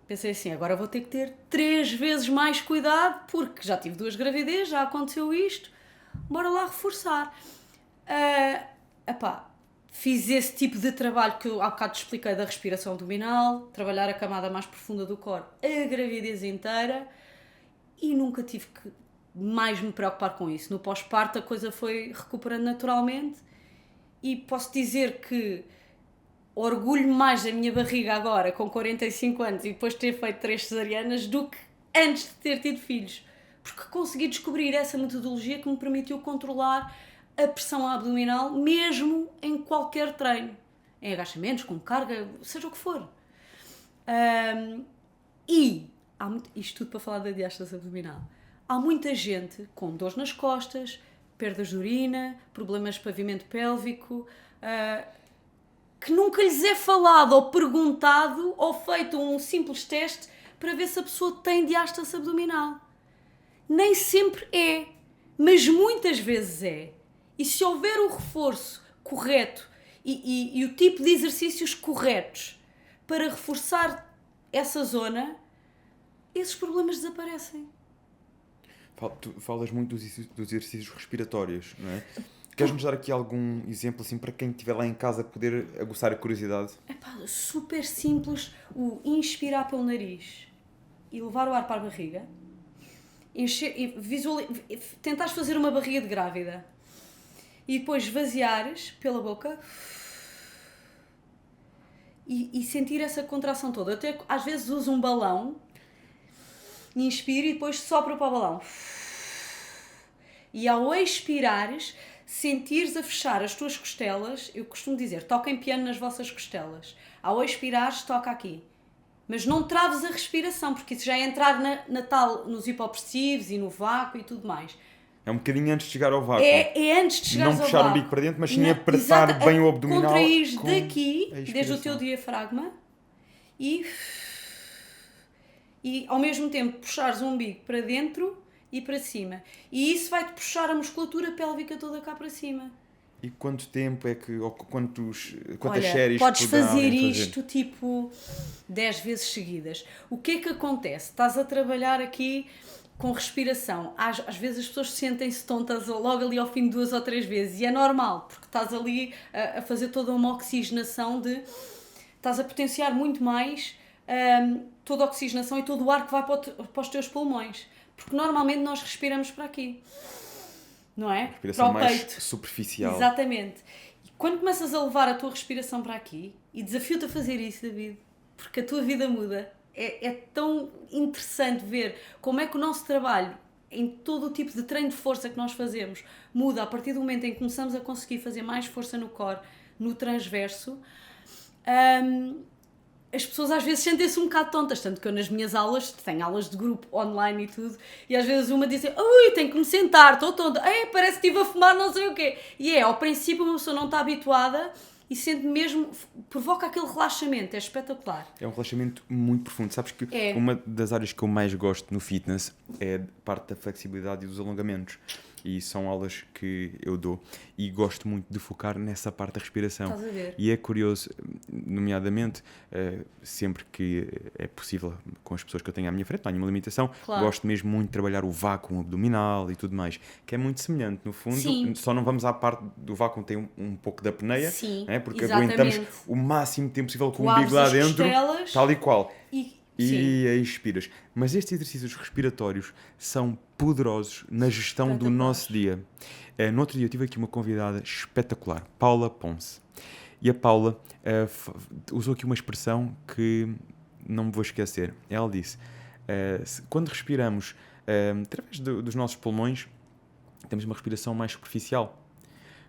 pensei assim, agora vou ter que ter 3 vezes mais cuidado, porque já tive 2 gravidezes, já aconteceu isto, bora lá reforçar. Fiz esse tipo de trabalho que eu há bocado te expliquei da respiração abdominal, trabalhar a camada mais profunda do core a gravidez inteira e nunca tive que mais me preocupar com isso. No pós-parto a coisa foi recuperando naturalmente e posso dizer que orgulho mais da minha barriga agora, com 45 anos e depois de ter feito 3 cesarianas, do que antes de ter tido filhos. Porque consegui descobrir essa metodologia que me permitiu controlar a pressão abdominal, mesmo em qualquer treino. Em agachamentos, com carga, seja o que for. Isto tudo para falar da diástase abdominal. Há muita gente com dores nas costas, perdas de urina, problemas de pavimento pélvico, que nunca lhes é falado ou perguntado ou feito um simples teste para ver se a pessoa tem diástase abdominal. Nem sempre é, mas muitas vezes é. E se houver o reforço correto e o tipo de exercícios corretos para reforçar essa zona, esses problemas desaparecem. Tu falas muito dos exercícios respiratórios, não é? Queres-nos dar aqui algum exemplo assim para quem estiver lá em casa poder aguçar a curiosidade? Super simples, o inspirar pelo nariz e levar o ar para a barriga, tentares fazer uma barriga de grávida e depois esvaziares pela boca e sentir essa contração toda. Eu até às vezes uso um balão, inspiro e depois sopro para o balão. E ao expirares, sentires a fechar as tuas costelas, eu costumo dizer, toquem piano nas vossas costelas. Ao expirares, toca aqui. Mas não traves a respiração, porque isso já é entrar na tal, nos hipopressivos e no vácuo e tudo mais. É um bocadinho antes de chegar ao vácuo. É antes de chegares não ao puxar vácuo. o bico para dentro, mas sim apertar bem o abdominal. Contraís com daqui, a desde o teu diafragma, e ao mesmo tempo puxares o umbigo para dentro e para cima. E isso vai-te puxar a musculatura pélvica toda cá para cima. E quanto tempo é que, ou quantas Olha, séries podes poderá fazer alguém isto tipo 10 vezes seguidas. O que é que acontece? Estás a trabalhar aqui com respiração. Às vezes as pessoas sentem-se tontas logo ali ao fim de 2 ou 3 vezes. E é normal, porque estás ali a fazer toda uma oxigenação estás a potenciar muito mais toda a oxigenação e todo o ar que vai para os teus pulmões. Porque normalmente nós respiramos para aqui. Não é? respiração para o mais peito. superficial. Exatamente. E quando começas a levar a tua respiração para aqui, e desafio-te a fazer isso, David, porque a tua vida muda, é tão interessante ver como é que o nosso trabalho, em todo o tipo de treino de força que nós fazemos, muda a partir do momento em que começamos a conseguir fazer mais força no core, no transverso. As pessoas às vezes sentem-se um bocado tontas, tanto que eu nas minhas aulas, tenho aulas de grupo online e tudo, e às vezes uma diz assim, ui, tenho que me sentar, estou tonta, parece que estive a fumar não sei o quê. E ao princípio uma pessoa não está habituada e sente mesmo, provoca aquele relaxamento, é espetacular. É um relaxamento muito profundo. Sabes que uma das áreas que eu mais gosto no fitness é a parte da flexibilidade e dos alongamentos. E são aulas que eu dou e gosto muito de focar nessa parte da respiração. Estás a ver? E é curioso, nomeadamente, sempre que é possível com as pessoas que eu tenho à minha frente, não há nenhuma limitação, gosto mesmo muito de trabalhar o vácuo abdominal e tudo mais, que é muito semelhante, no fundo. Sim. Só não vamos à parte do vácuo, tem um pouco da apneia, né? Porque exatamente. aguentamos o máximo tempo possível com o umbigo lá dentro, costelas, tal e qual. E aí expiras. Mas estes exercícios respiratórios são poderosos na gestão do nosso dia. No outro dia eu tive aqui uma convidada espetacular, Paula Ponce. E a Paula usou aqui uma expressão que não me vou esquecer. Ela disse, quando respiramos através dos nossos pulmões, temos uma respiração mais superficial.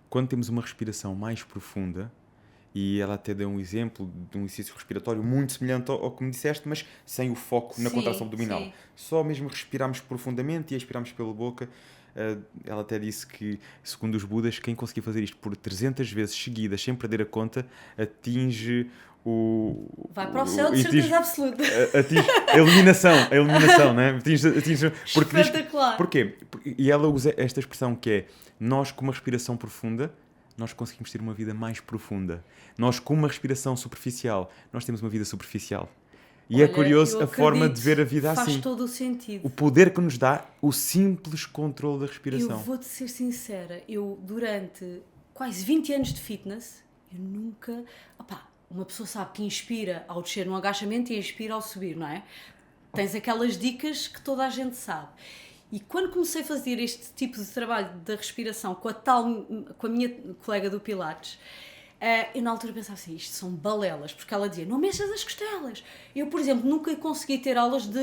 Quando temos uma respiração mais profunda, e ela até deu um exemplo de um exercício respiratório muito semelhante ao que me disseste, mas sem o foco na contração abdominal. Sim. Só mesmo respiramos profundamente e expiramos pela boca. Ela até disse que, segundo os Budas, quem conseguir fazer isto por 300 vezes seguidas, sem perder a conta, atinge vai para o céu de certeza absoluta. Atinge a eliminação, né? Atinge, porque espetacular. Porquê? E ela usa esta expressão que é, nós com uma respiração profunda, nós conseguimos ter uma vida mais profunda. Nós, com uma respiração superficial, nós temos uma vida superficial. E é curioso a forma de ver a vida assim. Faz todo o sentido. O poder que nos dá o simples controle da respiração. Eu vou-te ser sincera, durante quase 20 anos de fitness, eu nunca... uma pessoa sabe que inspira ao descer no agachamento e inspira ao subir, não é? Tens aquelas dicas que toda a gente sabe. E quando comecei a fazer este tipo de trabalho da respiração com a minha colega do Pilates, eu na altura pensava assim, isto são balelas, porque ela dizia, não mexas as costelas. Eu, por exemplo, nunca consegui ter aulas de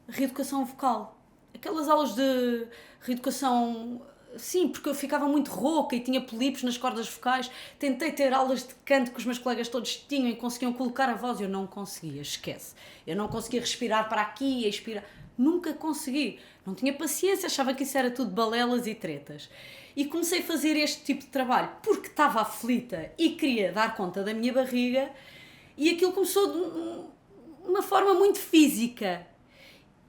reeducação vocal. Aquelas aulas de reeducação, sim, porque eu ficava muito rouca e tinha polipos nas cordas vocais. Tentei ter aulas de canto que os meus colegas todos tinham e conseguiam colocar a voz, eu não conseguia, esquece. Eu não conseguia respirar para aqui e expirar. Nunca consegui. Não tinha paciência, achava que isso era tudo balelas e tretas. E comecei a fazer este tipo de trabalho porque estava aflita e queria dar conta da minha barriga, e aquilo começou de uma forma muito física.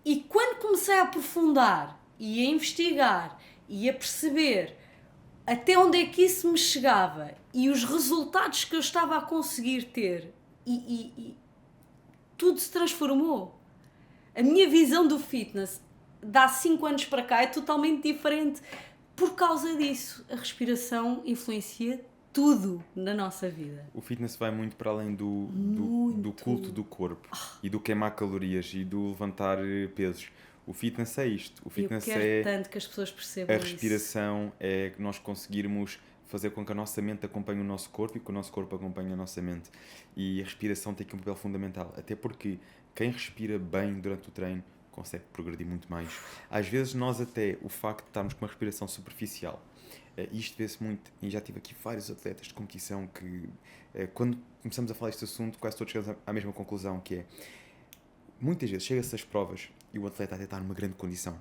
E quando comecei a aprofundar e a investigar e a perceber até onde é que isso me chegava e os resultados que eu estava a conseguir ter, e tudo se transformou. A minha visão do fitness de há 5 anos para cá é totalmente diferente por causa disso. A respiração influencia tudo na nossa vida. O fitness vai muito para além do culto do corpo e do queimar calorias e do levantar pesos. O fitness é isto. O fitness eu quero tanto que as pessoas percebam a respiração, isso. É nós conseguirmos fazer com que a nossa mente acompanhe o nosso corpo e que o nosso corpo acompanhe a nossa mente. E a respiração tem aqui um papel fundamental, até porque quem respira bem durante o treino consegue progredir muito mais. Às vezes nós até, o facto de estarmos com uma respiração superficial, isto vê-se muito, e já tive aqui vários atletas de competição que, quando começamos a falar deste assunto, quase todos chegamos à mesma conclusão, que é, muitas vezes chega-se às provas e o atleta até está numa grande condição,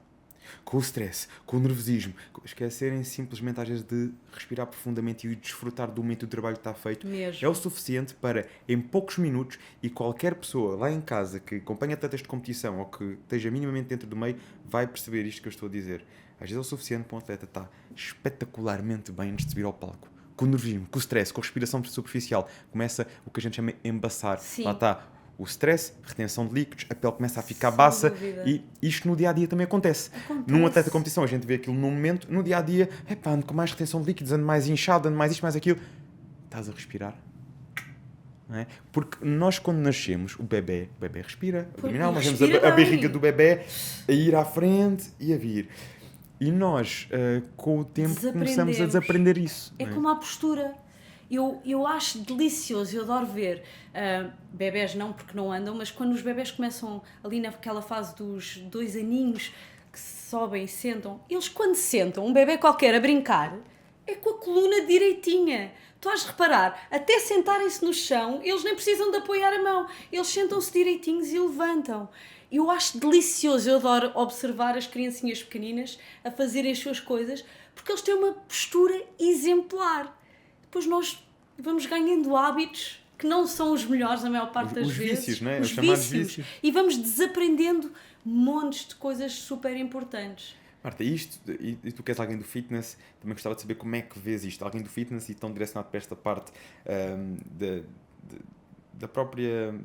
com o stress, com o nervosismo, esquecerem simplesmente às vezes de respirar profundamente e desfrutar do momento do trabalho que está feito. Mesmo. É o suficiente para, em poucos minutos, e qualquer pessoa lá em casa que acompanha atletas de competição ou que esteja minimamente dentro do meio, vai perceber isto que eu estou a dizer. Às vezes é o suficiente para um atleta estar espetacularmente bem antes de subir ao palco. Com o nervosismo, com o stress, com a respiração superficial. Começa o que a gente chama de embaçar. Sim. Lá está o stress, retenção de líquidos, a pele começa a ficar Sem baça dúvida. e isto no dia-a-dia também acontece. Num atleta de competição a gente vê aquilo num momento, no dia-a-dia, ando com mais retenção de líquidos, ando mais inchado, ando mais isto, mais aquilo. Estás a respirar? Não é? Porque nós quando nascemos, o bebê respira, abdominal, nós vemos a barriga do bebê a ir à frente e a vir. E nós, com o tempo, começamos a desaprender isso. É como a postura. Eu acho delicioso, eu adoro ver bebés não porque não andam, mas quando os bebés começam ali naquela fase dos 2 aninhos que sobem e sentam, eles quando sentam, um bebé qualquer a brincar, é com a coluna direitinha. Tu has de reparar, até sentarem-se no chão, eles nem precisam de apoiar a mão, eles sentam-se direitinhos e levantam. Eu acho delicioso, eu adoro observar as criancinhas pequeninas a fazerem as suas coisas, porque eles têm uma postura exemplar. Depois nós vamos ganhando hábitos que não são os melhores a maior parte das vezes. Os vícios, não é? Os vícios. E vamos desaprendendo montes de coisas super importantes. Marta, isto, e tu que és alguém do fitness, também gostava de saber como é que vês isto. Alguém do fitness e tão direcionado para esta parte da própria...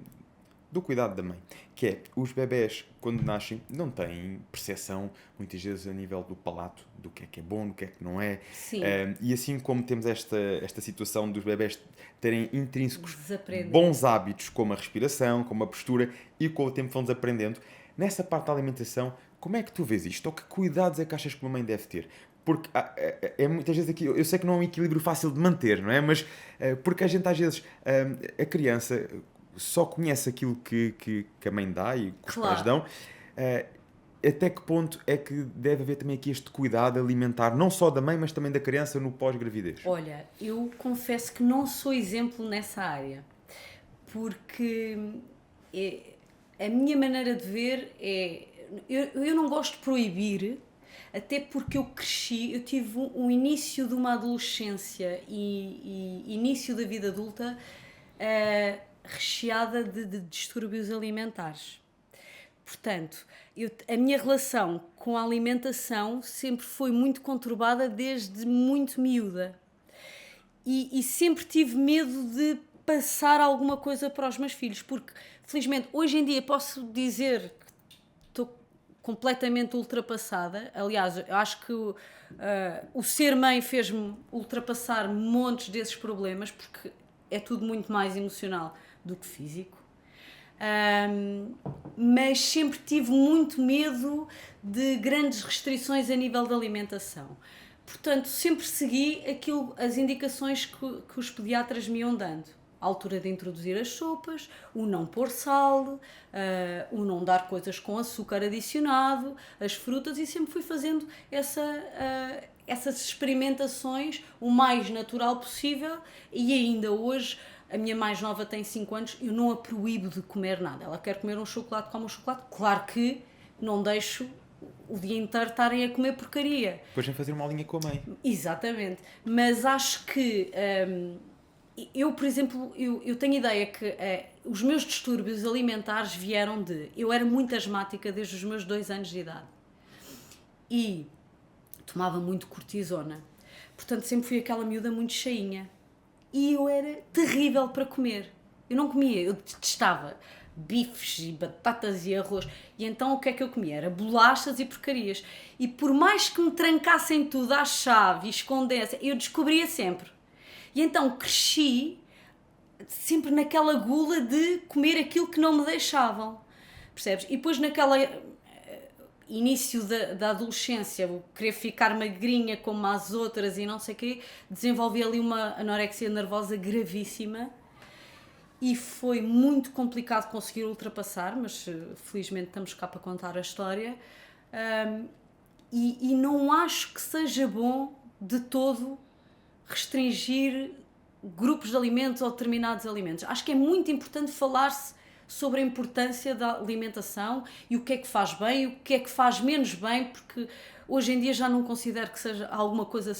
do cuidado da mãe, que é, os bebés quando nascem não têm percepção muitas vezes a nível do palato, do que é bom, do que não é. Sim. E assim como temos esta situação dos bebés terem intrínsecos Desaprendem. bons hábitos, como a respiração, como a postura, e com o tempo vão desaprendendo, nessa parte da alimentação, como é que tu vês isto? Ou que cuidados é que achas que uma mãe deve ter? Porque muitas vezes aqui, eu sei que não é um equilíbrio fácil de manter, não é? Mas porque a gente às vezes, a criança só conhece aquilo que a mãe dá e que os pais dão, até que ponto é que deve haver também aqui este cuidado alimentar, não só da mãe, mas também da criança no pós-gravidez? Olha, eu confesso que não sou exemplo nessa área, porque a minha maneira de ver é... Eu não gosto de proibir, até porque eu cresci, eu tive um início de uma adolescência e início da vida adulta recheada de distúrbios alimentares. Portanto, a minha relação com a alimentação sempre foi muito conturbada desde muito miúda. E sempre tive medo de passar alguma coisa para os meus filhos, porque, felizmente, hoje em dia posso dizer que estou completamente ultrapassada. Aliás, eu acho que o ser mãe fez-me ultrapassar montes desses problemas, porque é tudo muito mais emocional do que físico. Mas sempre tive muito medo de grandes restrições a nível da alimentação. Portanto, sempre segui as indicações que os pediatras me iam dando. A altura de introduzir as sopas, o não pôr sal, o não dar coisas com açúcar adicionado, as frutas, e sempre fui fazendo essas experimentações o mais natural possível, e ainda hoje... A minha mais nova tem 5 anos, eu não a proíbo de comer nada. Ela quer comer um chocolate, come um chocolate. Claro que não deixo o dia inteiro estarem a comer porcaria. Depois vem fazer uma aulinha com a mãe. Exatamente. Mas acho que... eu, por exemplo, eu tenho ideia que os meus distúrbios alimentares vieram de... Eu era muito asmática desde os meus 2 anos de idade. E tomava muito cortisona. Portanto, sempre fui aquela miúda muito cheinha. E eu era terrível para comer. Eu não comia, eu detestava bifes e batatas e arroz. E então o que é que eu comia? Era bolachas e porcarias. E por mais que me trancassem tudo à chave e escondessem, eu descobria sempre. E então cresci sempre naquela gula de comer aquilo que não me deixavam. Percebes? E depois naquela... início da adolescência, o querer ficar magrinha como as outras e não sei o quê, desenvolvi ali uma anorexia nervosa gravíssima e foi muito complicado conseguir ultrapassar, mas felizmente estamos cá para contar a história. E não acho que seja bom de todo restringir grupos de alimentos ou determinados alimentos. Acho que é muito importante falar-se sobre a importância da alimentação e o que é que faz bem e o que é que faz menos bem, porque hoje em dia já não considero que seja, alguma coisa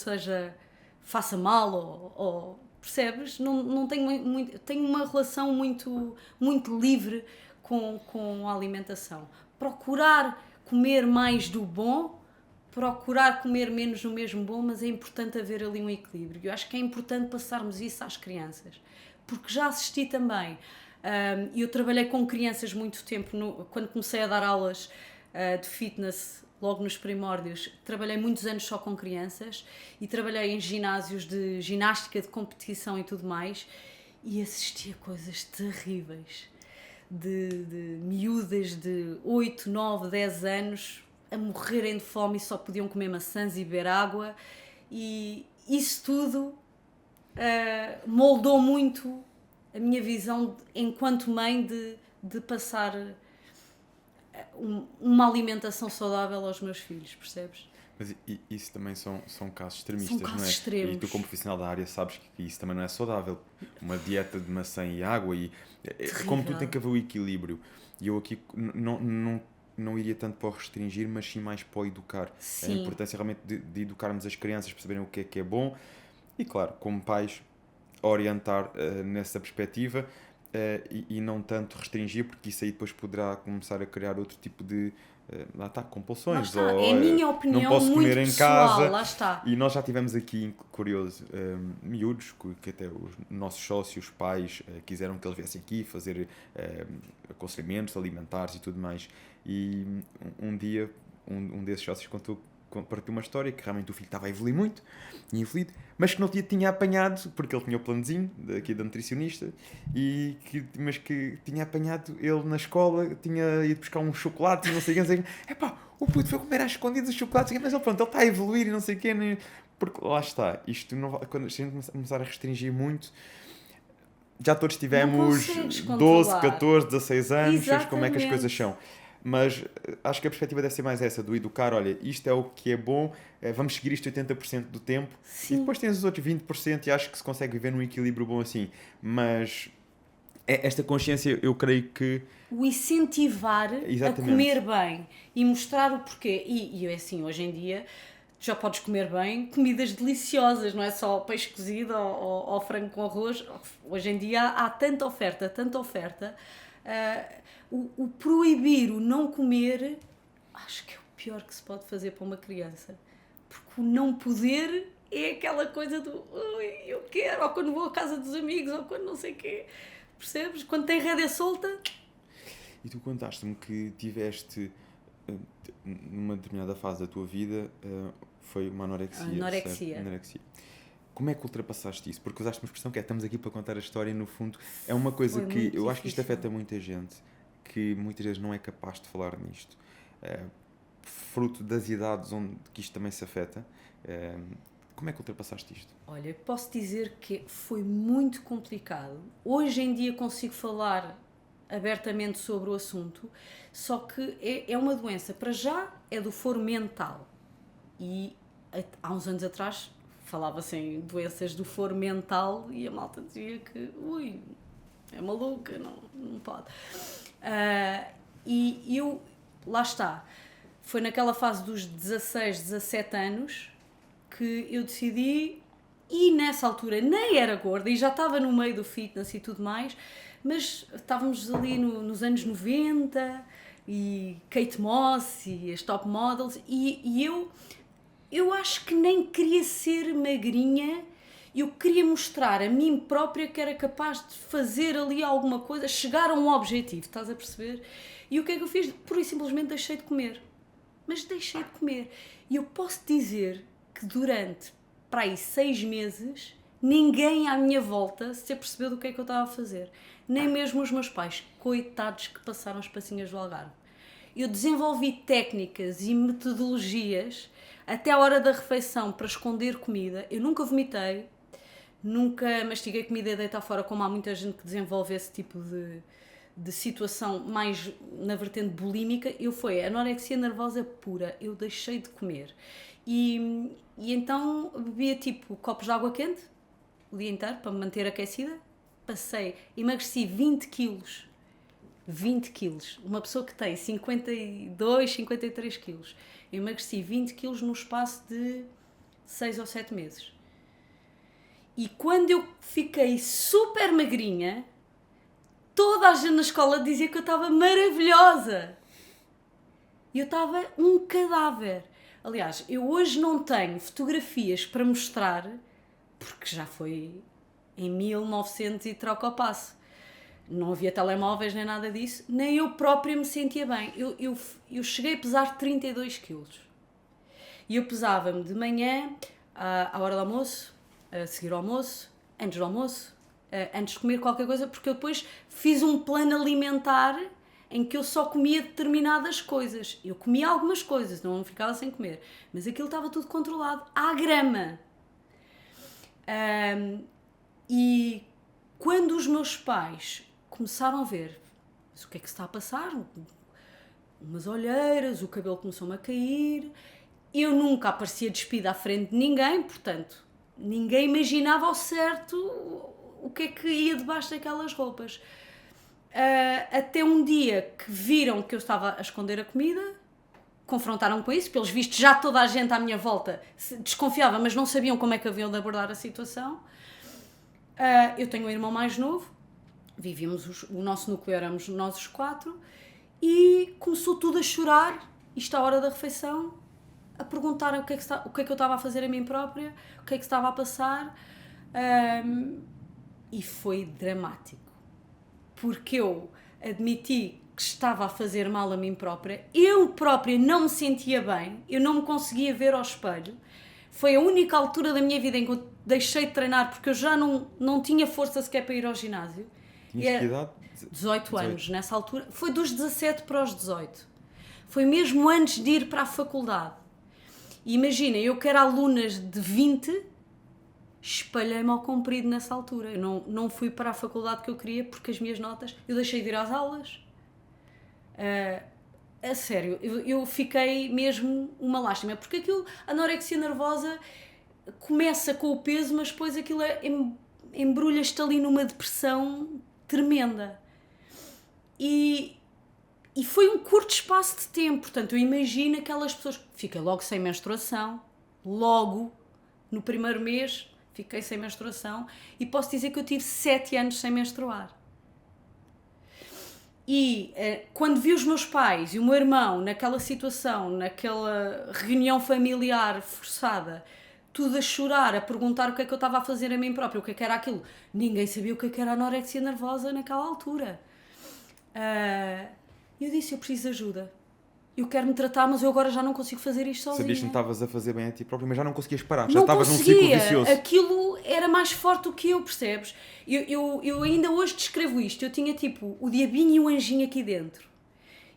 faça mal ou percebes? Não tenho uma relação muito livre com a alimentação. Procurar comer mais do bom, procurar comer menos do mesmo bom, mas é importante haver ali um equilíbrio. Eu acho que é importante passarmos isso às crianças, porque já assisti também. Eu trabalhei com crianças muito tempo, quando comecei a dar aulas de fitness, logo nos primórdios, trabalhei muitos anos só com crianças e trabalhei em ginásios de ginástica, de competição e tudo mais, e assisti a coisas terríveis, de miúdas de 8, 9, 10 anos a morrerem de fome e só podiam comer maçãs e beber água, e isso tudo moldou muito a minha visão enquanto mãe de passar uma alimentação saudável aos meus filhos, percebes? Mas isso também são casos extremistas, São casos não é? extremos. E tu, como profissional da área, sabes que isso também não é saudável. Uma dieta de maçã e água, como tu, tem que haver o equilíbrio. E eu aqui não iria tanto para o restringir, mas sim mais para o educar. Sim. A importância realmente de educarmos as crianças, perceberem o que é bom. E claro, como pais, orientar nessa perspectiva e não tanto restringir, porque isso aí depois poderá começar a criar outro tipo de lá está, compulsões. Lá está. É a minha opinião, não posso muito comer em pessoal, casa. lá está. E nós já tivemos aqui, curioso, miúdos, que até os nossos sócios, pais, quiseram que eles viessem aqui fazer aconselhamentos alimentares e tudo mais. E um dia, um desses sócios partiu uma história que realmente o filho estava a evoluir muito, tinha evoluído, mas que não tinha apanhado, porque ele tinha o planozinho aqui da nutricionista, mas que tinha apanhado ele na escola, tinha ido buscar um chocolate e não sei o que, o puto foi comer às escondidas os chocolates, mas ele está a evoluir e não sei o quê, né? Porque lá está, isto quando a gente começar a restringir muito, já todos tivemos 12, 14, 16 anos, sabes como é que as coisas são. Mas acho que a perspectiva deve ser mais essa, do educar, olha, isto é o que é bom, vamos seguir isto 80% do tempo. Sim. E depois tens os outros 20% e acho que se consegue viver num equilíbrio bom assim. Mas esta consciência, eu creio que... O incentivar a comer bem e mostrar o porquê. E assim, hoje em dia, já podes comer bem comidas deliciosas, não é só peixe cozido ou frango com arroz. Hoje em dia há tanta oferta, o proibir o não comer, acho que é o pior que se pode fazer para uma criança, porque o não poder é aquela coisa do eu quero, ou quando vou à casa dos amigos, ou quando não sei o quê, percebes? Quando tem rédea solta. E tu contaste-me que tiveste numa determinada fase da tua vida foi uma anorexia. Como é que ultrapassaste isso? Porque usaste uma expressão que estamos aqui para contar a história, e no fundo é uma coisa que eu acho que isto afeta muita gente, que muitas vezes não é capaz de falar nisto. Fruto das idades onde que isto também se afeta. Como é que ultrapassaste isto? Olha, posso dizer que foi muito complicado. Hoje em dia consigo falar abertamente sobre o assunto, só que é uma doença, para já é do foro mental. E há uns anos atrás falava-se em doenças do foro mental e a malta dizia que é maluca, não pode. E eu, lá está, foi naquela fase dos 16, 17 anos que eu decidi, e nessa altura nem era gorda e já estava no meio do fitness e tudo mais, mas estávamos ali nos anos 90 e Kate Moss e as top models e eu acho que nem queria ser magrinha, eu queria mostrar a mim própria que era capaz de fazer ali alguma coisa, chegar a um objetivo, estás a perceber? E o que é que eu fiz? Pura e simplesmente deixei de comer. Mas deixei de comer. E eu posso dizer que durante, para aí, 6 meses, ninguém à minha volta se apercebeu do que é que eu estava a fazer. Nem mesmo os meus pais, coitados que passaram as passinhas do Algarve. eu desenvolvi técnicas e metodologias até à hora da refeição para esconder comida. Eu nunca vomitei, nunca mastiguei comida e deitar fora, como há muita gente que desenvolve esse tipo de situação mais na vertente bulímica. Eu foi anorexia nervosa pura, eu deixei de comer. E então bebia tipo copos de água quente o dia inteiro para me manter aquecida. Emagreci 20 quilos. 20 quilos. Uma pessoa que tem 52, 53 quilos. Eu emagreci 20 quilos no espaço de 6 ou 7 meses. E quando eu fiquei super magrinha, toda a gente na escola dizia que eu estava maravilhosa. E eu estava um cadáver. Aliás, eu hoje não tenho fotografias para mostrar, porque já foi em 1900 e troca o passo. Não havia telemóveis nem nada disso, nem eu própria me sentia bem. Eu cheguei a pesar 32 quilos. E eu pesava-me de manhã, à hora do almoço, a seguir ao almoço, antes do almoço, antes de comer qualquer coisa, porque eu depois fiz um plano alimentar em que eu só comia determinadas coisas. Eu comia algumas coisas, não ficava sem comer. Mas aquilo estava tudo controlado, à grama. E quando os meus pais começaram a ver mas o que é que se está a passar, umas olheiras, o cabelo começou-me a cair, eu nunca aparecia despida à frente de ninguém, portanto, ninguém imaginava ao certo o que é que ia debaixo daquelas roupas. Até um dia que viram que eu estava a esconder a comida, confrontaram-me com isso, pelos vistos já toda a gente à minha volta desconfiava, mas não sabiam como é que haviam de abordar a situação. Eu tenho um irmão mais novo, vivíamos, o nosso núcleo éramos nós os 4, e começou tudo a chorar, isto à hora da refeição, a perguntarem o que é que eu estava a fazer a mim própria, o que é que estava a passar, e foi dramático, porque eu admiti que estava a fazer mal a mim própria, eu própria não me sentia bem, eu não me conseguia ver ao espelho. Foi a única altura da minha vida em que eu deixei de treinar, porque eu já não tinha força sequer para ir ao ginásio. Tinhas que idade? 18 anos, nessa altura. Foi dos 17 para os 18. Foi mesmo antes de ir para a faculdade. E imagina, eu que era aluna de 20, espalhei-me ao comprido nessa altura. Eu não fui para a faculdade que eu queria, porque as minhas notas... Eu deixei de ir às aulas. A sério, eu fiquei mesmo uma lástima, porque aquilo, a anorexia nervosa começa com o peso, mas depois aquilo embrulha-te ali numa depressão tremenda. E foi um curto espaço de tempo, portanto, eu imagino aquelas pessoas, fiquei logo sem menstruação, logo, no primeiro mês, fiquei sem menstruação, e posso dizer que eu tive 7 anos sem menstruar. E quando vi os meus pais e o meu irmão naquela situação, naquela reunião familiar forçada, tudo a chorar, a perguntar o que é que eu estava a fazer a mim própria, o que é que era aquilo, ninguém sabia o que é que era anorexia nervosa naquela altura. Eu disse, eu preciso de ajuda. Eu quero me tratar, mas eu agora já não consigo fazer isto sozinha. Sabias que não estavas a fazer bem a ti próprio, mas já não conseguias parar, já não estavas num conseguia. ciclo vicioso. Aquilo era mais forte do que eu, percebes? Eu ainda hoje descrevo isto. Eu tinha tipo o diabinho e o anjinho aqui dentro.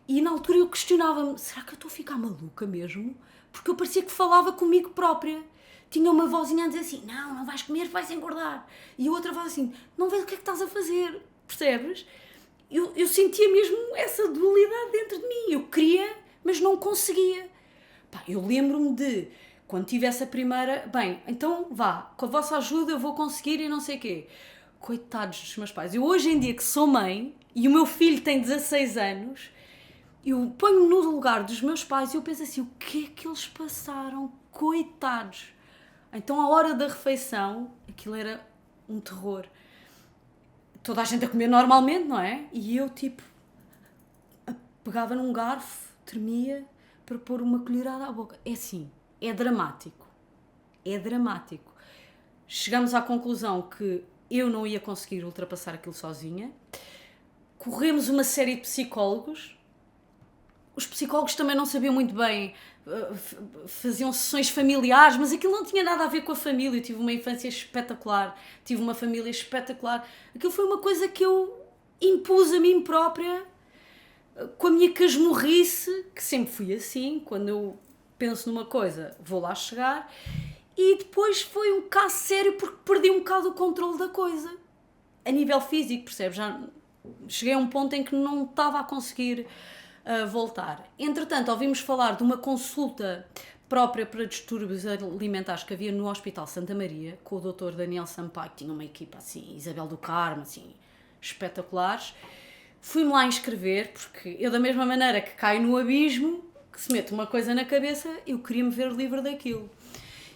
E na altura eu questionava-me, será que eu estou a ficar maluca mesmo? Porque eu parecia que falava comigo própria. Tinha uma vozinha a dizer assim, não vais comer, vais engordar. E a outra voz assim, não vês o que é que estás a fazer, percebes? Eu sentia mesmo essa dualidade dentro de mim. Eu queria, mas não conseguia. Eu lembro-me de, quando tive essa primeira... Bem, então vá, com a vossa ajuda eu vou conseguir e não sei o quê. Coitados dos meus pais. Eu hoje em dia que sou mãe, e o meu filho tem 16 anos, eu ponho-me no lugar dos meus pais e eu penso assim, o que é que eles passaram? Coitados. Então, à hora da refeição, aquilo era um terror. Toda a gente a comer normalmente, não é? E eu, tipo, pegava num garfo, tremia, para pôr uma colherada à boca. É assim, é dramático. É dramático. Chegamos à conclusão que eu não ia conseguir ultrapassar aquilo sozinha. Corremos uma série de psicólogos. Os psicólogos também não sabiam muito bem, faziam sessões familiares, mas aquilo não tinha nada a ver com a família. Eu tive uma infância espetacular, tive uma família espetacular. Aquilo foi uma coisa que eu impus a mim própria com a minha casmurrice, que sempre fui assim, quando eu penso numa coisa, vou lá chegar, e depois foi um caso sério porque perdi um bocado o controle da coisa. A nível físico, percebes? Já cheguei a um ponto em que não estava a conseguir voltar. Entretanto, ouvimos falar de uma consulta própria para distúrbios alimentares que havia no Hospital Santa Maria, com o Dr. Daniel Sampaio, que tinha uma equipa assim, Isabel do Carmo, assim, espetaculares. Fui-me lá inscrever, porque eu, da mesma maneira que caio no abismo, que se mete uma coisa na cabeça, eu queria me ver livre daquilo.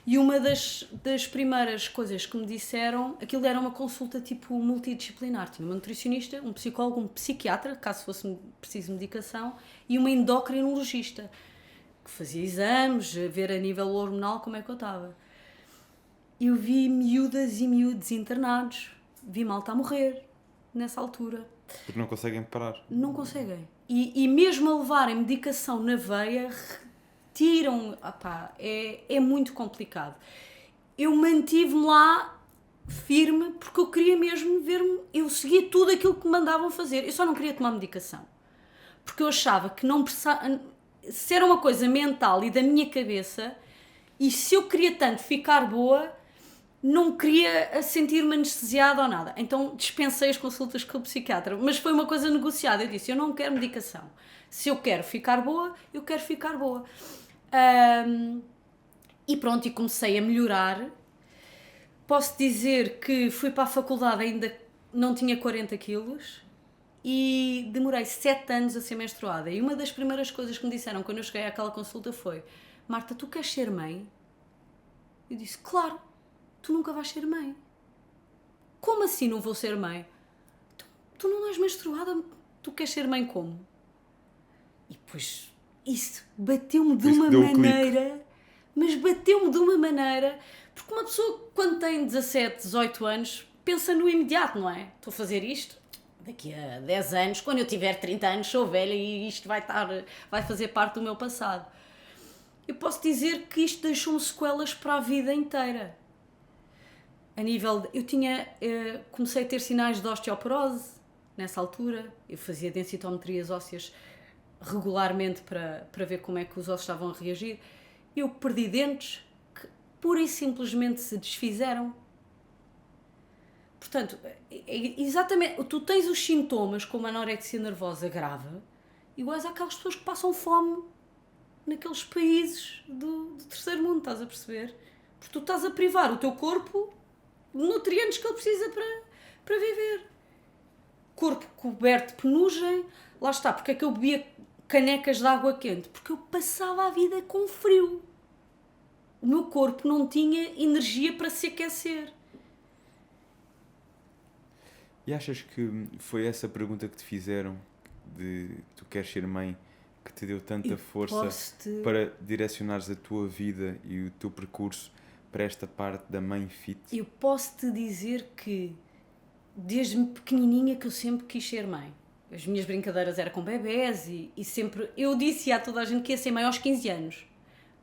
E uma das primeiras coisas que me disseram, aquilo era uma consulta tipo multidisciplinar. Tinha uma nutricionista, um psicólogo, um psiquiatra, caso fosse preciso medicação, e uma endocrinologista, que fazia exames, ver a nível hormonal como é que eu estava. Eu vi miúdas e miúdos internados, vi malta a morrer nessa altura. Porque não conseguem parar. Não conseguem. E mesmo a levarem medicação na veia, tiram. Opá, é muito complicado. Eu mantive-me lá firme porque eu queria mesmo ver-me. Eu seguia tudo aquilo que me mandavam fazer. Eu só não queria tomar medicação. Porque eu achava que não precisava. Se era uma coisa mental e da minha cabeça, e se eu queria tanto ficar boa, não queria sentir-me anestesiada ou nada. Então dispensei as consultas com o psiquiatra. Mas foi uma coisa negociada. Eu disse, eu não quero medicação. Se eu quero ficar boa, eu quero ficar boa. E pronto, e comecei a melhorar. Posso dizer que fui para a faculdade, ainda não tinha 40 quilos. E demorei 7 anos a ser menstruada. E uma das primeiras coisas que me disseram quando eu cheguei àquela consulta foi: Marta, tu queres ser mãe? Eu disse, claro. Tu nunca vais ser mãe. Como assim não vou ser mãe? Tu não és menstruada, tu queres ser mãe como? E depois isso bateu-me de uma maneira, mas bateu-me de uma maneira, porque uma pessoa quando tem 17, 18 anos pensa no imediato, não é? Estou a fazer isto, daqui a 10 anos, quando eu tiver 30 anos sou velha e isto vai fazer parte do meu passado. Eu posso dizer que isto deixou-me sequelas para a vida inteira. A nível de, comecei a ter sinais de osteoporose nessa altura. Eu fazia densitometrias ósseas regularmente para ver como é que os ossos estavam a reagir. Eu perdi dentes que pura e simplesmente se desfizeram. Portanto, exatamente, tu tens os sintomas como a anorexia nervosa grave iguais àquelas pessoas que passam fome naqueles países do terceiro mundo, estás a perceber? Porque tu estás a privar o teu corpo nutrientes que ele precisa para viver. Corpo coberto de penugem, lá está, porque é que eu bebia canecas de água quente? Porque eu passava a vida com frio. O meu corpo não tinha energia para se aquecer. E achas que foi essa pergunta que te fizeram, de tu queres ser mãe, que te deu tanta força para direcionares a tua vida e o teu percurso para esta parte da mãe fit? Eu posso te dizer que desde pequenininha que eu sempre quis ser mãe. As minhas brincadeiras eram com bebés e sempre... Eu disse a toda a gente que ia ser mãe aos 15 anos.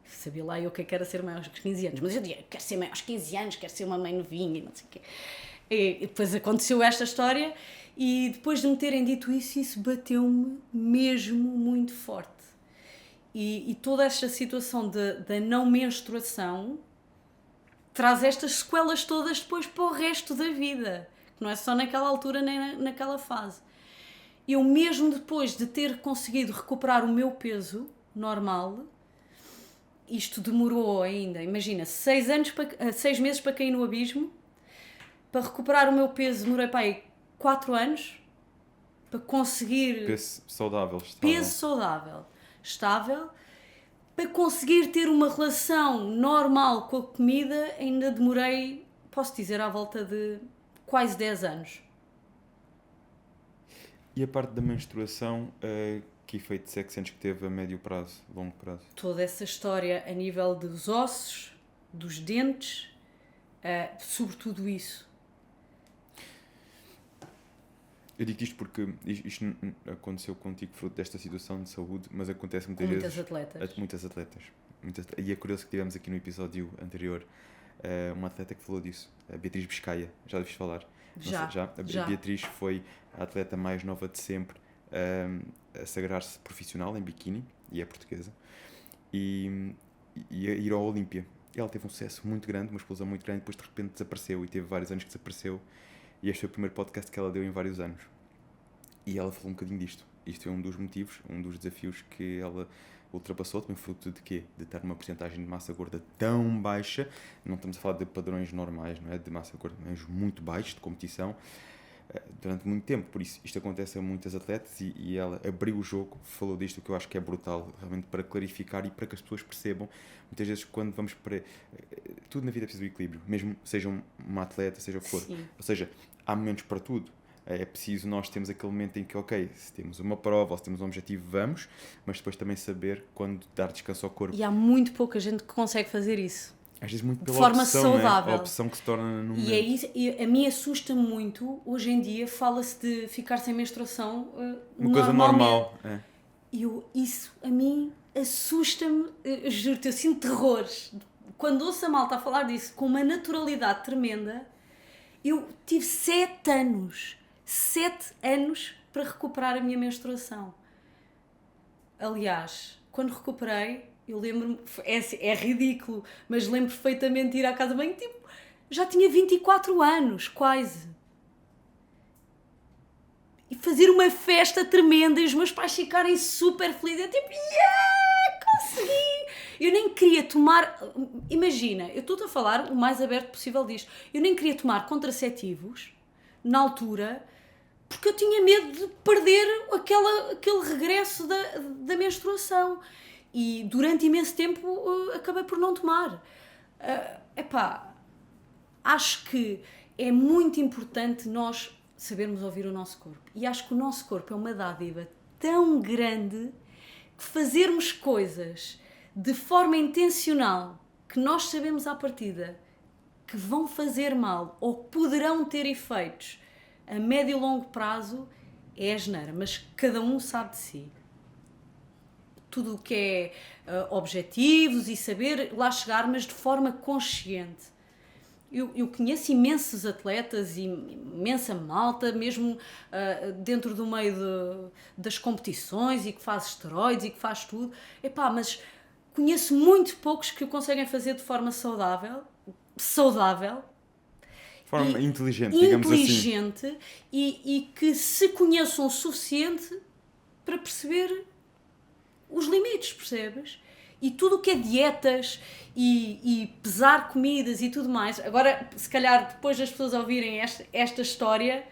Sabia lá eu que era ser mãe aos 15 anos. Mas eu dizia, quero ser mãe aos 15 anos, quero ser uma mãe novinha e não sei o quê. E depois aconteceu esta história e depois de me terem dito isso bateu-me mesmo muito forte. E toda esta situação da não menstruação traz estas sequelas todas depois para o resto da vida, que não é só naquela altura nem naquela fase. Eu mesmo depois de ter conseguido recuperar o meu peso normal, isto demorou ainda, imagina, 6 meses para cair no abismo. Para recuperar o meu peso demorei para aí 4 anos para conseguir... Peso saudável, estável. Para conseguir ter uma relação normal com a comida ainda demorei, posso dizer, à volta de quase 10 anos. E a parte da menstruação, que efeitos é que sentes que teve a médio prazo, longo prazo? Toda essa história a nível dos ossos, dos dentes, sobretudo isso. Eu digo isto porque isto aconteceu contigo fruto desta situação de saúde, mas acontece muitas vezes... Muitas atletas. E é curioso que tivemos aqui no episódio anterior uma atleta que falou disso, a Beatriz Biscaia. Já deves falar? Já. A Beatriz foi a atleta mais nova de sempre a sagrar-se profissional em biquíni, e é portuguesa, e a ir ao Olímpia. Ela teve um sucesso muito grande, uma explosão muito grande, depois de repente desapareceu, e teve vários anos que desapareceu, e este foi o primeiro podcast que ela deu em vários anos. E ela falou um bocadinho disto. Isto é um dos motivos, um dos desafios que ela ultrapassou, também fruto de quê? De ter uma porcentagem de massa gorda tão baixa, não estamos a falar de padrões normais, não é? De massa gorda, mas muito baixos, de competição, durante muito tempo. Por isso, isto acontece a muitas atletas e ela abriu o jogo, falou disto, que eu acho que é brutal, realmente para clarificar e para que as pessoas percebam. Muitas vezes, quando vamos para... Tudo na vida precisa do equilíbrio, mesmo seja uma atleta, seja o que for. Sim. Ou seja, há momentos para tudo. É preciso nós termos aquele momento em que, ok, se temos uma prova ou se temos um objetivo, vamos, mas depois também saber quando dar descanso ao corpo. E há muito pouca gente que consegue fazer isso. Às vezes muito pela de forma opção, saudável. Não é? A opção que se torna no momento. E é isso, e a mim assusta muito, hoje em dia, fala-se de ficar sem menstruação uma coisa normal. É. Isso a mim assusta-me, juro-te, eu sinto terrores. Quando ouço a malta a falar disso com uma naturalidade tremenda, eu tive 7 anos para recuperar a minha menstruação. Aliás, quando recuperei, eu lembro-me, é ridículo, mas lembro perfeitamente de ir à casa de banho, tipo, já tinha 24 anos, quase. E fazer uma festa tremenda e os meus pais ficarem super felizes. Eu tipo, consegui! Eu nem queria tomar... Imagina, eu estou-te a falar o mais aberto possível disto. Eu nem queria tomar contraceptivos, na altura, porque eu tinha medo de perder aquele regresso da menstruação. E durante imenso tempo acabei por não tomar. Acho que é muito importante nós sabermos ouvir o nosso corpo. E acho que o nosso corpo é uma dádiva tão grande que fazermos coisas de forma intencional que nós sabemos à partida que vão fazer mal ou poderão ter efeitos a médio e longo prazo é asneira, mas cada um sabe de si. Tudo o que é objetivos e saber lá chegar, mas de forma consciente. Eu conheço imensos atletas e imensa malta, mesmo dentro do meio das competições, e que faz esteroides e que faz tudo. Mas conheço muito poucos que o conseguem fazer de forma saudável, de forma inteligente, digamos assim. E que se conheçam o suficiente para perceber os limites, percebes? E tudo o que é dietas e pesar comidas e tudo mais. Agora, se calhar, depois das pessoas ouvirem esta história,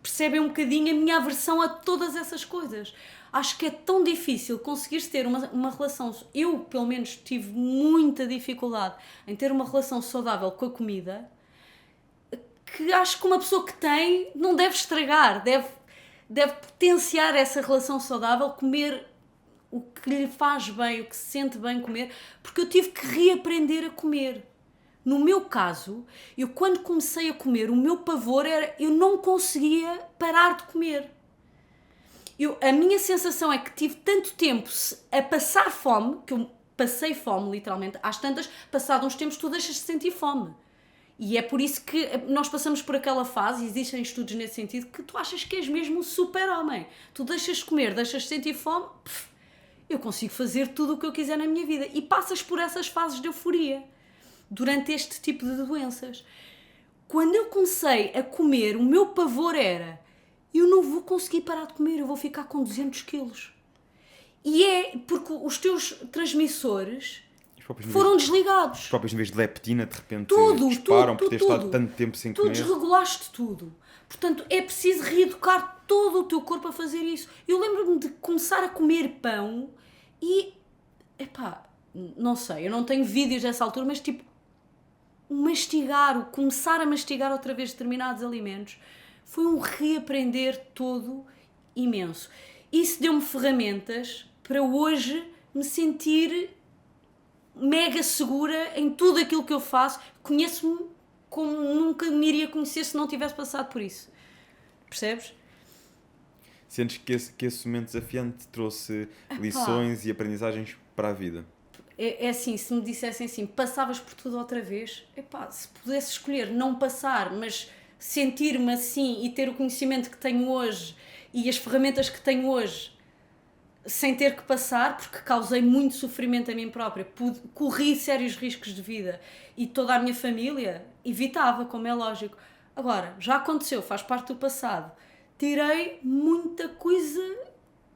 percebem um bocadinho a minha aversão a todas essas coisas. Acho que é tão difícil conseguir ter uma relação... Eu, pelo menos, tive muita dificuldade em ter uma relação saudável com a comida, que acho que uma pessoa que tem não deve estragar, deve potenciar essa relação saudável, comer o que lhe faz bem, o que se sente bem comer, porque eu tive que reaprender a comer. No meu caso, eu quando comecei a comer, o meu pavor era eu não conseguia parar de comer. A minha sensação é que tive tanto tempo a passar fome, que eu passei fome literalmente, às tantas, passado uns tempos tu deixas de sentir fome. E é por isso que nós passamos por aquela fase, e existem estudos nesse sentido, que tu achas que és mesmo um super-homem. Tu deixas de comer, deixas de sentir fome, eu consigo fazer tudo o que eu quiser na minha vida. E passas por essas fases de euforia durante este tipo de doenças. Quando eu comecei a comer, o meu pavor era: eu não vou conseguir parar de comer, eu vou ficar com 200 quilos. E é porque os teus transmissores foram desligados. Os próprios níveis de leptina de repente disparam por ter estado tanto tempo sem comer. Tu desregulaste tudo. Portanto, é preciso reeducar todo o teu corpo a fazer isso. Eu lembro-me de começar a comer pão e... não sei, eu não tenho vídeos dessa altura, mas tipo... começar a mastigar outra vez determinados alimentos foi um reaprender todo imenso. Isso deu-me ferramentas para hoje me sentir mega segura em tudo aquilo que eu faço. Conheço-me como nunca me iria conhecer se não tivesse passado por isso. Percebes? Sentes que esse momento desafiante trouxe lições e aprendizagens para a vida? É assim, se me dissessem assim, passavas por tudo outra vez, se pudesse escolher não passar, mas sentir-me assim e ter o conhecimento que tenho hoje e as ferramentas que tenho hoje, sem ter que passar, porque causei muito sofrimento a mim própria, corri sérios riscos de vida e toda a minha família evitava, como é lógico. Agora, já aconteceu, faz parte do passado. Tirei muita coisa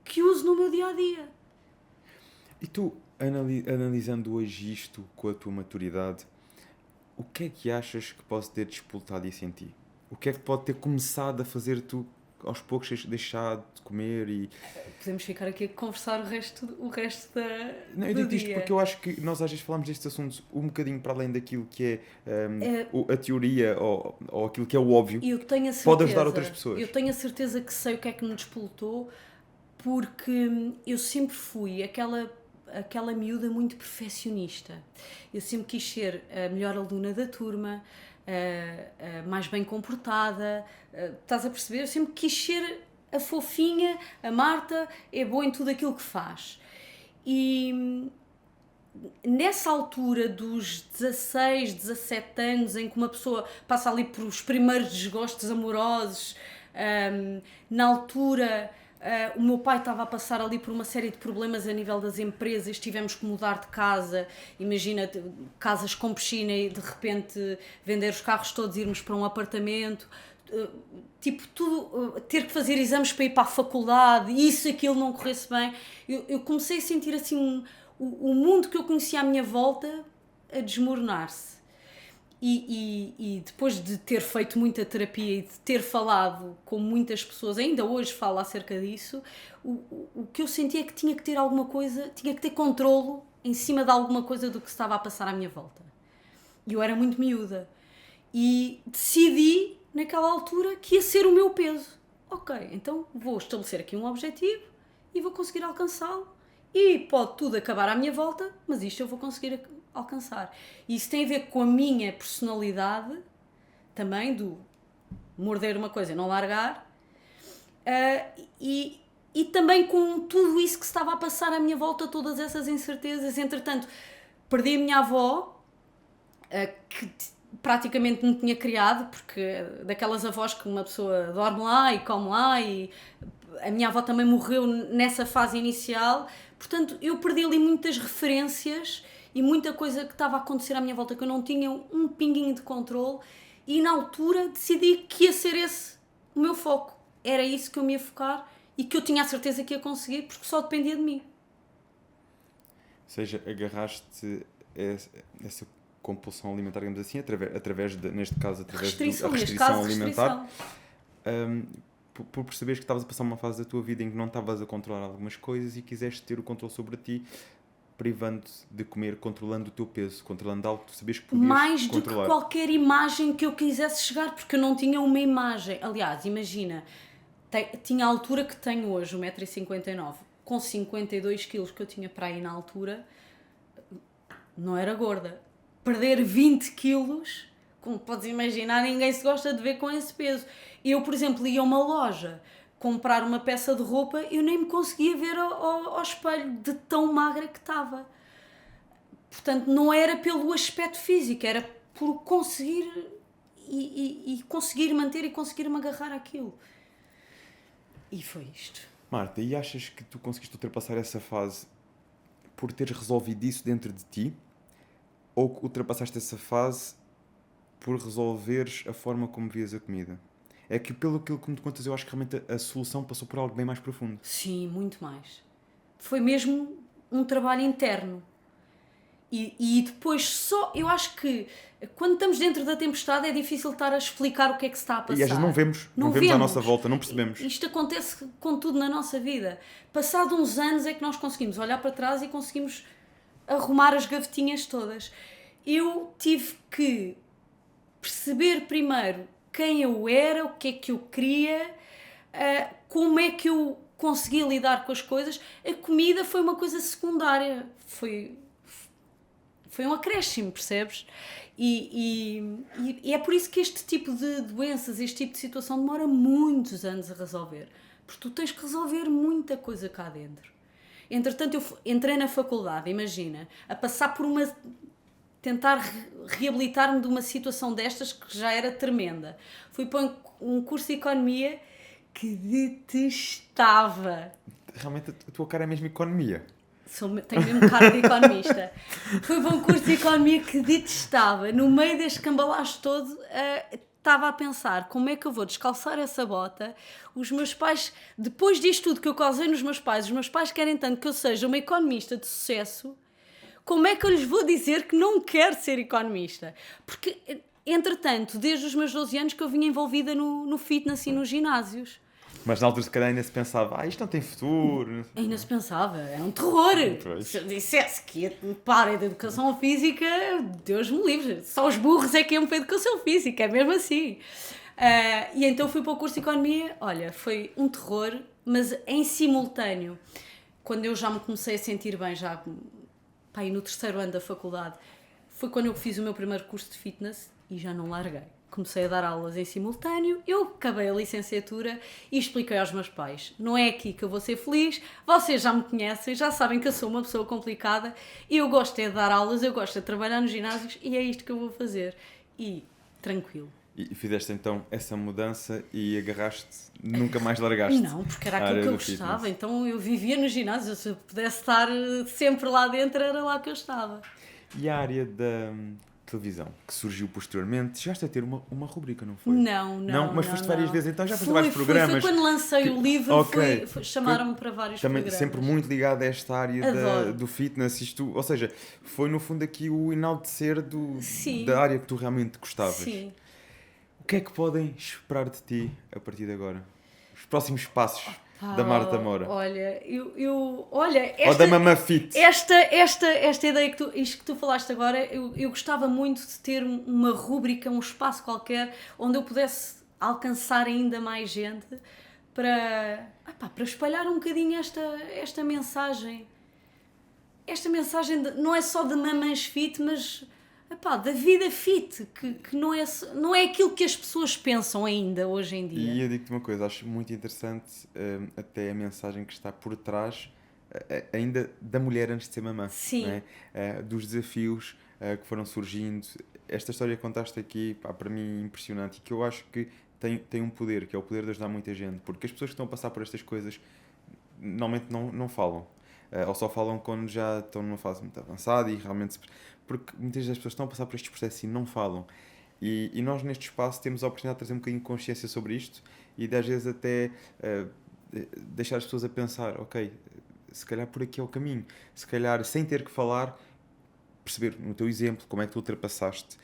que uso no meu dia-a-dia. E tu, analisando hoje isto com a tua maturidade, o que é que achas que pode ter disputado isso em ti? O que é que pode ter começado a fazer tu, aos poucos, deixar de comer e... Podemos ficar aqui a conversar o resto Não, eu do digo isto dia. porque eu acho que nós às vezes falamos destes assuntos um bocadinho para além daquilo que é a teoria ou aquilo que é o óbvio. Eu tenho a certeza, pode ajudar outras pessoas. Eu tenho a certeza que sei o que é que me despoltou, porque eu sempre fui aquela miúda muito perfeccionista. Eu sempre quis ser a melhor aluna da turma, a mais bem comportada, estás a perceber? Eu sempre quis ser a fofinha, a Marta é boa em tudo aquilo que faz. E nessa altura dos 16, 17 anos, em que uma pessoa passa ali por os primeiros desgostos amorosos, na altura o meu pai estava a passar ali por uma série de problemas a nível das empresas, tivemos que mudar de casa, imagina, casas com piscina e de repente vender os carros todos e irmos para um apartamento, tipo, tudo, ter que fazer exames para ir para a faculdade, isso, aquilo não corresse bem, eu comecei a sentir assim o mundo que eu conhecia à minha volta a desmoronar-se. E depois de ter feito muita terapia e de ter falado com muitas pessoas, ainda hoje falo acerca disso, o que eu sentia é que tinha que ter alguma coisa, tinha que ter controlo em cima de alguma coisa do que se estava a passar à minha volta. E eu era muito miúda. E decidi, naquela altura, que ia ser o meu peso. Ok, então vou estabelecer aqui um objetivo e vou conseguir alcançá-lo. E pode tudo acabar à minha volta, mas isto eu vou conseguir alcançar. E isso tem a ver com a minha personalidade, também, do morder uma coisa e não largar, e também com tudo isso que se estava a passar à minha volta, todas essas incertezas. Entretanto, perdi a minha avó, que praticamente me tinha criado, porque daquelas avós que uma pessoa dorme lá e come lá, e a minha avó também morreu nessa fase inicial. Portanto, eu perdi ali muitas referências e muita coisa que estava a acontecer à minha volta que eu não tinha um pinguinho de controle, e na altura decidi que ia ser esse o meu foco. Era isso que eu me ia focar e que eu tinha a certeza que ia conseguir, porque só dependia de mim. Ou seja, agarraste essa compulsão alimentar, digamos assim, através de, neste caso, através da restrição alimentar. Por perceberes que estavas a passar uma fase da tua vida em que não estavas a controlar algumas coisas e quiseste ter o controle sobre ti, privando-te de comer, controlando o teu peso, controlando algo que tu sabias que podias mais controlar. Do que qualquer imagem que eu quisesse chegar, porque eu não tinha uma imagem. Aliás, imagina, tinha a altura que tenho hoje, 1,59m, com 52 kg que eu tinha para aí na altura, não era gorda. Perder 20 kg, como podes imaginar, ninguém se gosta de ver com esse peso. Eu, por exemplo, ia a uma loja comprar uma peça de roupa, eu nem me conseguia ver ao espelho de tão magra que estava. Portanto, não era pelo aspecto físico, era por conseguir e conseguir manter e conseguir me agarrar àquilo. E foi isto. Marta, e achas que tu conseguiste ultrapassar essa fase por teres resolvido isso dentro de ti? Ou ultrapassaste essa fase por resolveres a forma como vias a comida? É que pelo que me contas, eu acho que realmente a solução passou por algo bem mais profundo. Sim, muito mais. Foi mesmo um trabalho interno. E depois só... Eu acho que quando estamos dentro da tempestade é difícil estar a explicar o que é que se está a passar. E às vezes não vemos à nossa volta, não percebemos. Isto acontece com tudo na nossa vida. Passado uns anos é que nós conseguimos olhar para trás e conseguimos arrumar as gavetinhas todas. Eu tive que perceber primeiro quem eu era, o que é que eu queria, como é que eu conseguia lidar com as coisas. A comida foi uma coisa secundária, foi um acréscimo, percebes? E é por isso que este tipo de doenças, este tipo de situação demora muitos anos a resolver, porque tu tens que resolver muita coisa cá dentro. Entretanto, eu entrei na faculdade, imagina, a passar por tentar reabilitar-me de uma situação destas que já era tremenda. Fui para um curso de economia que detestava. realmente a tua cara é mesmo economia. Tenho mesmo cara de economista. Foi para um curso de economia que detestava. No meio deste cambalacho todo, estava a pensar como é que eu vou descalçar essa bota. Os meus pais, depois disto tudo que eu causei nos meus pais, os meus pais querem tanto que eu seja uma economista de sucesso. Como é que eu lhes vou dizer que não quero ser economista? Porque, entretanto, desde os meus 12 anos que eu vinha envolvida no fitness e nos ginásios. Mas na altura, se calhar, ainda se pensava, isto não tem futuro. Ainda se pensava, era um terror. Pois. Se eu dissesse que ia para a área da educação física, Deus me livre. Só os burros é que iam para a educação física, é mesmo assim. E então fui para o curso de economia. Olha, foi um terror, mas em simultâneo, quando eu já me comecei a sentir bem, já pá, no 3º ano da faculdade, foi quando eu fiz o meu primeiro curso de fitness e já não larguei. Comecei a dar aulas em simultâneo, eu acabei a licenciatura e expliquei aos meus pais, não é aqui que eu vou ser feliz, vocês já me conhecem, já sabem que eu sou uma pessoa complicada, eu gosto é de dar aulas, eu gosto de trabalhar nos ginásios e é isto que eu vou fazer. E tranquilo. E fizeste então essa mudança e agarraste, nunca mais largaste. Não, porque era aquilo que eu gostava, fitness. Então eu vivia nos ginásios, se eu pudesse estar sempre lá dentro era lá que eu estava. E a área da televisão, que surgiu posteriormente, chegaste a ter uma rubrica, não foi? Não. Mas foste várias vezes, então já foste vários programas. Foi quando lancei o livro, chamaram-me para vários programas. Sempre muito ligado a esta área do fitness, ou seja, foi no fundo aqui o enaltecer da área que tu realmente gostavas. Sim. O que é que podem esperar de ti a partir de agora? Os próximos passos da Marta Moura. Olha, ou da Mama Fit. Esta ideia isto que tu falaste agora, eu gostava muito de ter uma rúbrica, um espaço qualquer, onde eu pudesse alcançar ainda mais gente para espalhar um bocadinho esta mensagem. Esta mensagem não é só de mamães fit, mas da vida fit, que não é aquilo que as pessoas pensam ainda hoje em dia. E eu digo-te uma coisa, acho muito interessante até a mensagem que está por trás ainda da mulher antes de ser mamã. Sim. Não é? Dos desafios que foram surgindo. Esta história que contaste aqui, para mim, é impressionante e que eu acho que tem um poder, que é o poder de ajudar muita gente, porque as pessoas que estão a passar por estas coisas normalmente não falam. Ou só falam quando já estão numa fase muito avançada e realmente... Porque muitas das pessoas estão a passar por estes processos e não falam. E nós, neste espaço, temos a oportunidade de trazer um bocadinho de consciência sobre isto e, de, às vezes, até deixar as pessoas a pensar, ok, se calhar por aqui é o caminho. Se calhar, sem ter que falar, perceber no teu exemplo como é que tu ultrapassaste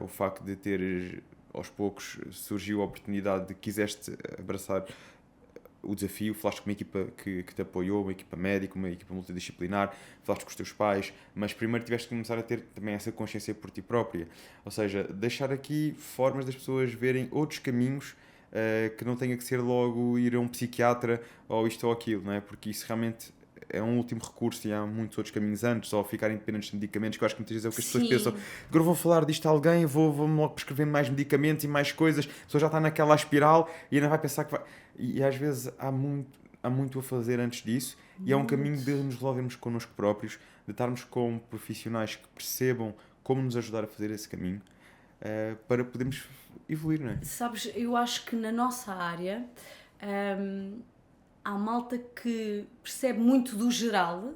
o facto de teres, aos poucos, surgiu a oportunidade de que quiseste abraçar o desafio, falaste com uma equipa que te apoiou, uma equipa médica, uma equipa multidisciplinar, falaste com os teus pais, mas primeiro tiveste que começar a ter também essa consciência por ti própria. Ou seja, deixar aqui formas das pessoas verem outros caminhos que não tenha que ser logo ir a um psiquiatra ou isto ou aquilo, não é? Porque isso realmente é um último recurso e há muitos outros caminhos antes, ou ficarem dependentes de medicamentos, que eu acho que muitas vezes é o que as pessoas pensam. Agora vou falar disto a alguém, vou-me logo prescrever mais medicamentos e mais coisas, a pessoa já está naquela espiral e ainda vai pensar que vai... E às vezes há muito a fazer antes disso e é um caminho de nos resolvermos connosco próprios, de estarmos com profissionais que percebam como nos ajudar a fazer esse caminho para podermos evoluir, não é? Sabes, eu acho que na nossa área há malta que percebe muito do geral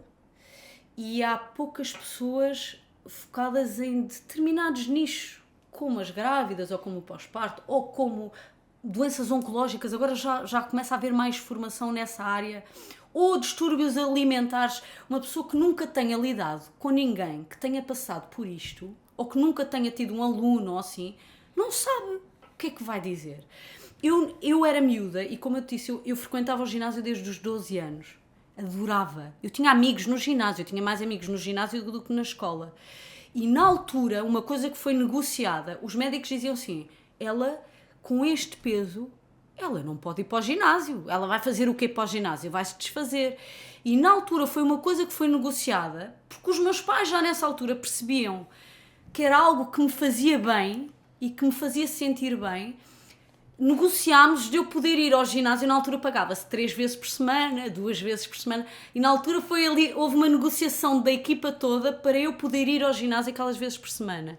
e há poucas pessoas focadas em determinados nichos, como as grávidas, ou como o pós-parto, ou como doenças oncológicas. Agora já começa a haver mais formação nessa área, ou distúrbios alimentares. Uma pessoa que nunca tenha lidado com ninguém que tenha passado por isto, ou que nunca tenha tido um aluno ou assim, não sabe o que é que vai dizer. Eu era miúda e, como eu te disse, eu frequentava o ginásio desde os 12 anos. Adorava. Eu tinha amigos no ginásio, eu tinha mais amigos no ginásio do que na escola. E na altura, uma coisa que foi negociada, os médicos diziam assim, ela, com este peso, ela não pode ir para o ginásio. Ela vai fazer o quê para o ginásio? Vai se desfazer. E na altura foi uma coisa que foi negociada, porque os meus pais já nessa altura percebiam que era algo que me fazia bem e que me fazia sentir bem. Negociámos de eu poder ir ao ginásio. Na altura pagava-se 3 vezes por semana, 2 vezes por semana, e na altura houve uma negociação da equipa toda para eu poder ir ao ginásio aquelas vezes por semana.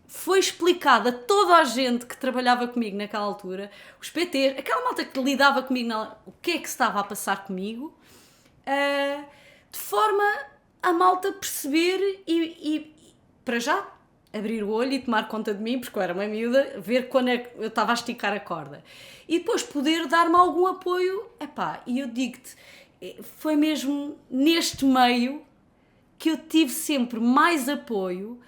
Foi explicado a toda a gente que trabalhava comigo naquela altura, os PTs, aquela malta que lidava comigo, o que é que se estava a passar comigo, de forma a malta perceber e para já abrir o olho e tomar conta de mim, porque eu era uma miúda, ver quando é que eu estava a esticar a corda e depois poder dar-me algum apoio. E eu digo-te, foi mesmo neste meio que eu tive sempre mais apoio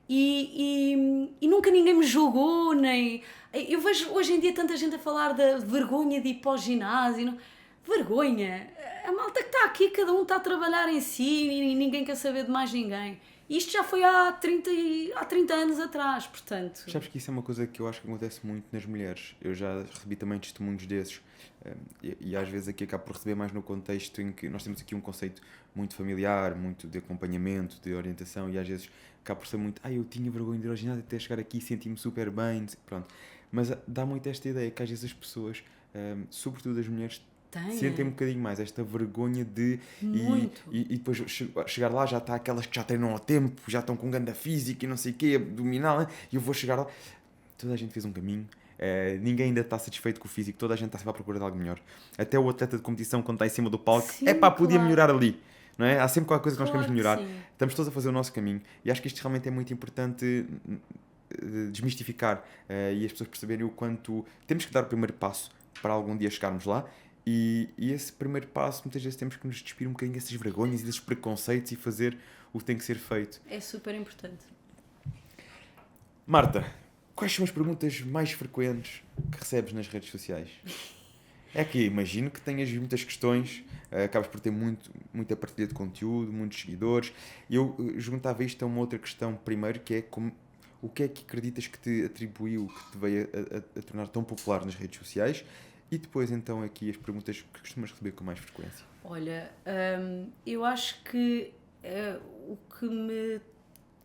e nunca ninguém me julgou, nem... Eu vejo hoje em dia tanta gente a falar da vergonha de ir para o ginásio. Não... Vergonha! A malta que está aqui, cada um está a trabalhar em si e ninguém quer saber de mais ninguém. Isto já foi há 30 anos atrás, portanto... Sabes que isso é uma coisa que eu acho que acontece muito nas mulheres. Eu já recebi também testemunhos desses. E às vezes aqui acabo por receber mais no contexto em que nós temos aqui um conceito muito familiar, muito de acompanhamento, de orientação, e às vezes acabo por ser muito, eu tinha vergonha de ir ao ginásio até chegar aqui e senti-me super bem, pronto. Mas dá muito esta ideia que às vezes as pessoas, sobretudo as mulheres, sentem um bocadinho mais esta vergonha de... E depois chegar lá já está aquelas que já treinam ao tempo, já estão com ganda física e não sei o quê, abdominal, e eu vou chegar lá... Toda a gente fez um caminho. Ninguém ainda está satisfeito com o físico, toda a gente está sempre à procura de algo melhor. Até o atleta de competição, quando está em cima do palco, podia melhorar ali, não é? Há sempre qualquer coisa que nós queremos melhorar. Estamos todos a fazer o nosso caminho e acho que isto realmente é muito importante desmistificar e as pessoas perceberem o quanto temos que dar o primeiro passo para algum dia chegarmos lá. E esse primeiro passo, muitas vezes temos que nos despir um bocadinho dessas vergonhas e desses preconceitos e fazer o que tem que ser feito. É super importante. Marta, quais são as perguntas mais frequentes que recebes nas redes sociais? É que imagino que tenhas muitas questões, acabas por ter muita partilha de conteúdo, muitos seguidores. Eu juntava isto a uma outra questão primeiro, que é o que é que acreditas que te atribuiu, que te veio a tornar tão popular nas redes sociais? E depois então aqui as perguntas que costumas receber com mais frequência. Olha, eu acho que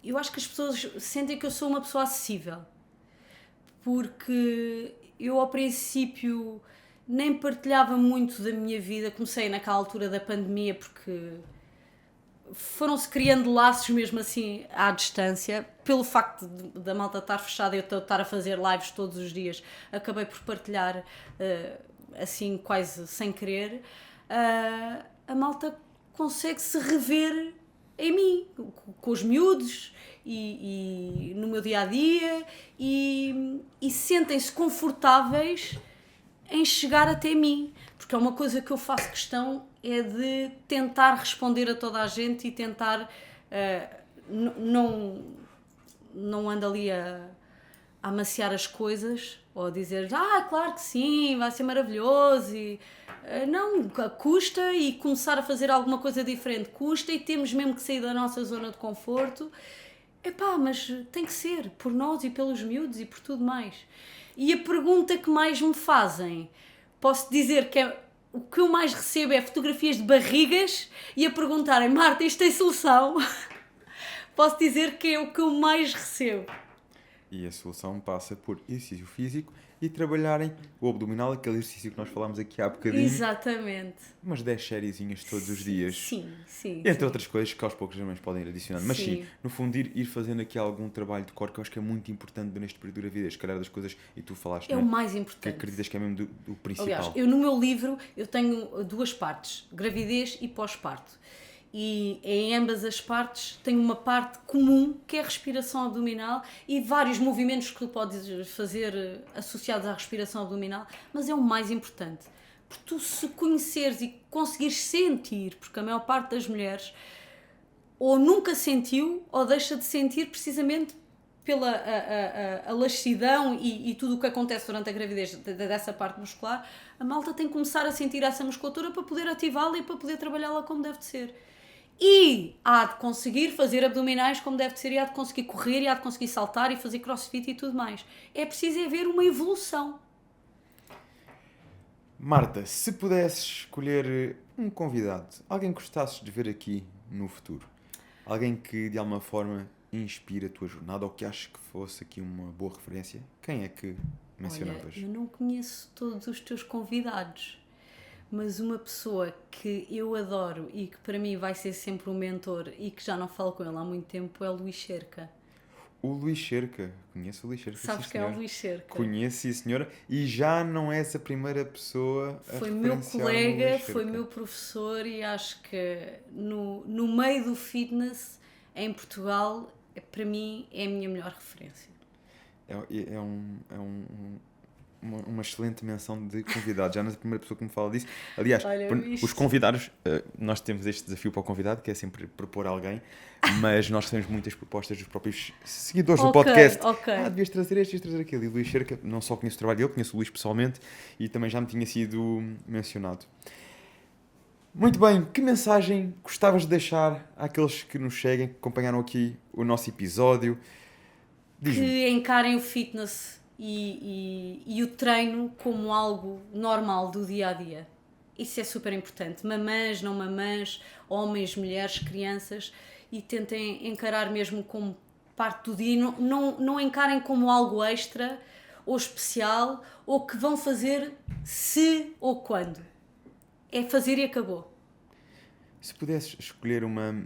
eu acho que as pessoas sentem que eu sou uma pessoa acessível. Porque eu ao princípio nem partilhava muito da minha vida, comecei naquela altura da pandemia porque foram-se criando laços mesmo assim à distância, pelo facto da malta estar fechada e eu estar a fazer lives todos os dias, acabei por partilhar assim quase sem querer. A malta consegue se rever em mim, com os miúdos e no meu dia-a-dia e sentem-se confortáveis em chegar até mim, porque é uma coisa que eu faço questão, é de tentar responder a toda a gente e tentar não ando ali a amaciar as coisas ou a dizer, claro que sim, vai ser maravilhoso e não, custa e começar a fazer alguma coisa diferente custa e temos mesmo que sair da nossa zona de conforto. Mas tem que ser, por nós e pelos miúdos e por tudo mais. E a pergunta que mais me fazem, posso dizer que o que eu mais recebo é fotografias de barrigas e a perguntarem, Marta, isto tem solução? Posso dizer que é o que eu mais recebo. E a solução passa por exercício físico e trabalharem o abdominal, aquele exercício que nós falámos aqui há bocadinho. Exatamente. Umas 10 sériezinhas todos os dias. Sim. Entre outras coisas que aos poucos também podem ir adicionando. Mas sim, no fundo, ir fazendo aqui algum trabalho de cor que eu acho que é muito importante neste período da gravidez. Se calhar das coisas, e tu falaste, é o mais importante. Que acreditas que é mesmo do principal. Aliás, eu no meu livro eu tenho duas partes, gravidez e pós-parto. E em ambas as partes tem uma parte comum que é a respiração abdominal e vários movimentos que tu podes fazer associados à respiração abdominal, mas é o mais importante, porque tu se conheceres e conseguires sentir, porque a maior parte das mulheres ou nunca sentiu ou deixa de sentir precisamente pela a laxidão e tudo o que acontece durante a gravidez dessa parte muscular, a malta tem que começar a sentir essa musculatura para poder ativá-la e para poder trabalhá-la como deve de ser. E há de conseguir fazer abdominais como deve de ser, e há de conseguir correr, e há de conseguir saltar e fazer crossfit e tudo mais. É preciso haver uma evolução. Marta, se pudesses escolher um convidado, alguém que gostasses de ver aqui no futuro, alguém que de alguma forma inspira a tua jornada ou que aches que fosse aqui uma boa referência, quem é que mencionavas? Olha, eu não conheço todos os teus convidados, mas uma pessoa que eu adoro e que para mim vai ser sempre um mentor e que já não falo com ele há muito tempo é o Luís Cerca. O Luís Cerca. Conheço o Luís Cerca. Sabes sim, quem é o senhor. Luís Cerca? Conheço, sim, senhora. E já não és a primeira pessoa a Foi meu referenciar-me ao colega, Luís foi Cerca. meu professor e acho que no meio do fitness em Portugal, para mim, é a minha melhor referência. Uma excelente menção de convidado. Já não és a primeira pessoa que me fala disso. Aliás, Olha, viste? os convidados, nós temos este desafio para o convidado, que é sempre propor alguém, mas nós recebemos muitas propostas dos próprios seguidores do Ok, podcast. ok. Devias trazer este, devias trazer aquele. E o Luís Cerca, não só conheço o trabalho dele, conheço o Luís pessoalmente e também já me tinha sido mencionado. Muito bem, que mensagem gostavas de deixar àqueles que nos seguem, que acompanharam aqui o nosso episódio? Diz-me. Que encarem o fitness e o treino como algo normal do dia a dia. Isso é super importante. Mamãs, não mamãs, homens, mulheres, crianças, e tentem encarar mesmo como parte do dia e não encarem como algo extra ou especial ou que vão fazer se ou quando. É fazer e acabou. Se pudesses escolher uma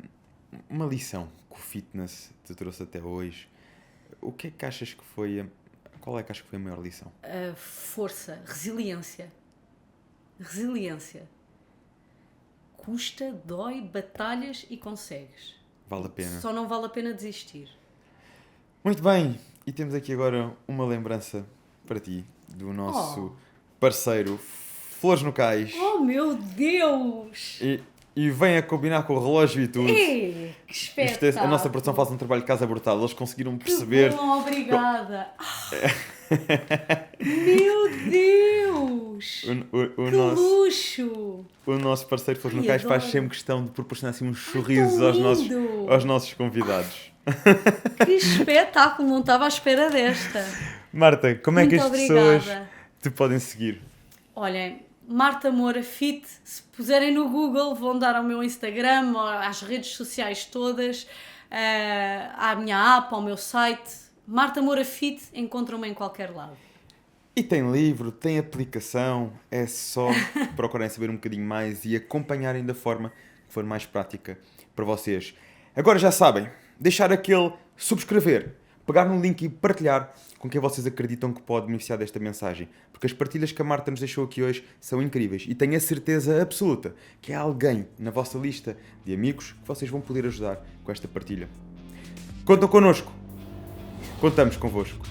lição que o fitness te trouxe até hoje, o que é que achas que foi qual é que achas que foi a maior lição? Força, resiliência. Resiliência. Custa, dói, batalhas e consegues. Vale a pena. Só não vale a pena desistir. Muito bem, e temos aqui agora uma lembrança para ti, do nosso parceiro Flores no Cais. Oh meu Deus! E vem a combinar com o relógio e tudo. Ei, que espetáculo! A nossa produção faz um trabalho de casa brutal. Eles conseguiram perceber. Que bom, obrigada! Meu Deus! Que luxo! O nosso parceiro Flores no Ai, Cais faz adoro. sempre questão de proporcionar assim uns tão sorrisos lindo! aos nossos convidados. Que espetáculo! Não estava à espera desta. Marta, como é que Muito as pessoas obrigada. te podem seguir? Olhem, Marta Moura Fit, se puserem no Google vão dar ao meu Instagram, às redes sociais todas, à minha app, ao meu site. Marta Moura Fit, encontram-me em qualquer lado. E tem livro, tem aplicação, é só procurarem saber um bocadinho mais e acompanharem da forma que for mais prática para vocês. Agora já sabem, deixar aquele subscrever, pegar no link e partilhar com quem vocês acreditam que pode beneficiar desta mensagem. Porque as partilhas que a Marta nos deixou aqui hoje são incríveis e tenho a certeza absoluta que há alguém na vossa lista de amigos que vocês vão poder ajudar com esta partilha. Contam connosco. Contamos convosco.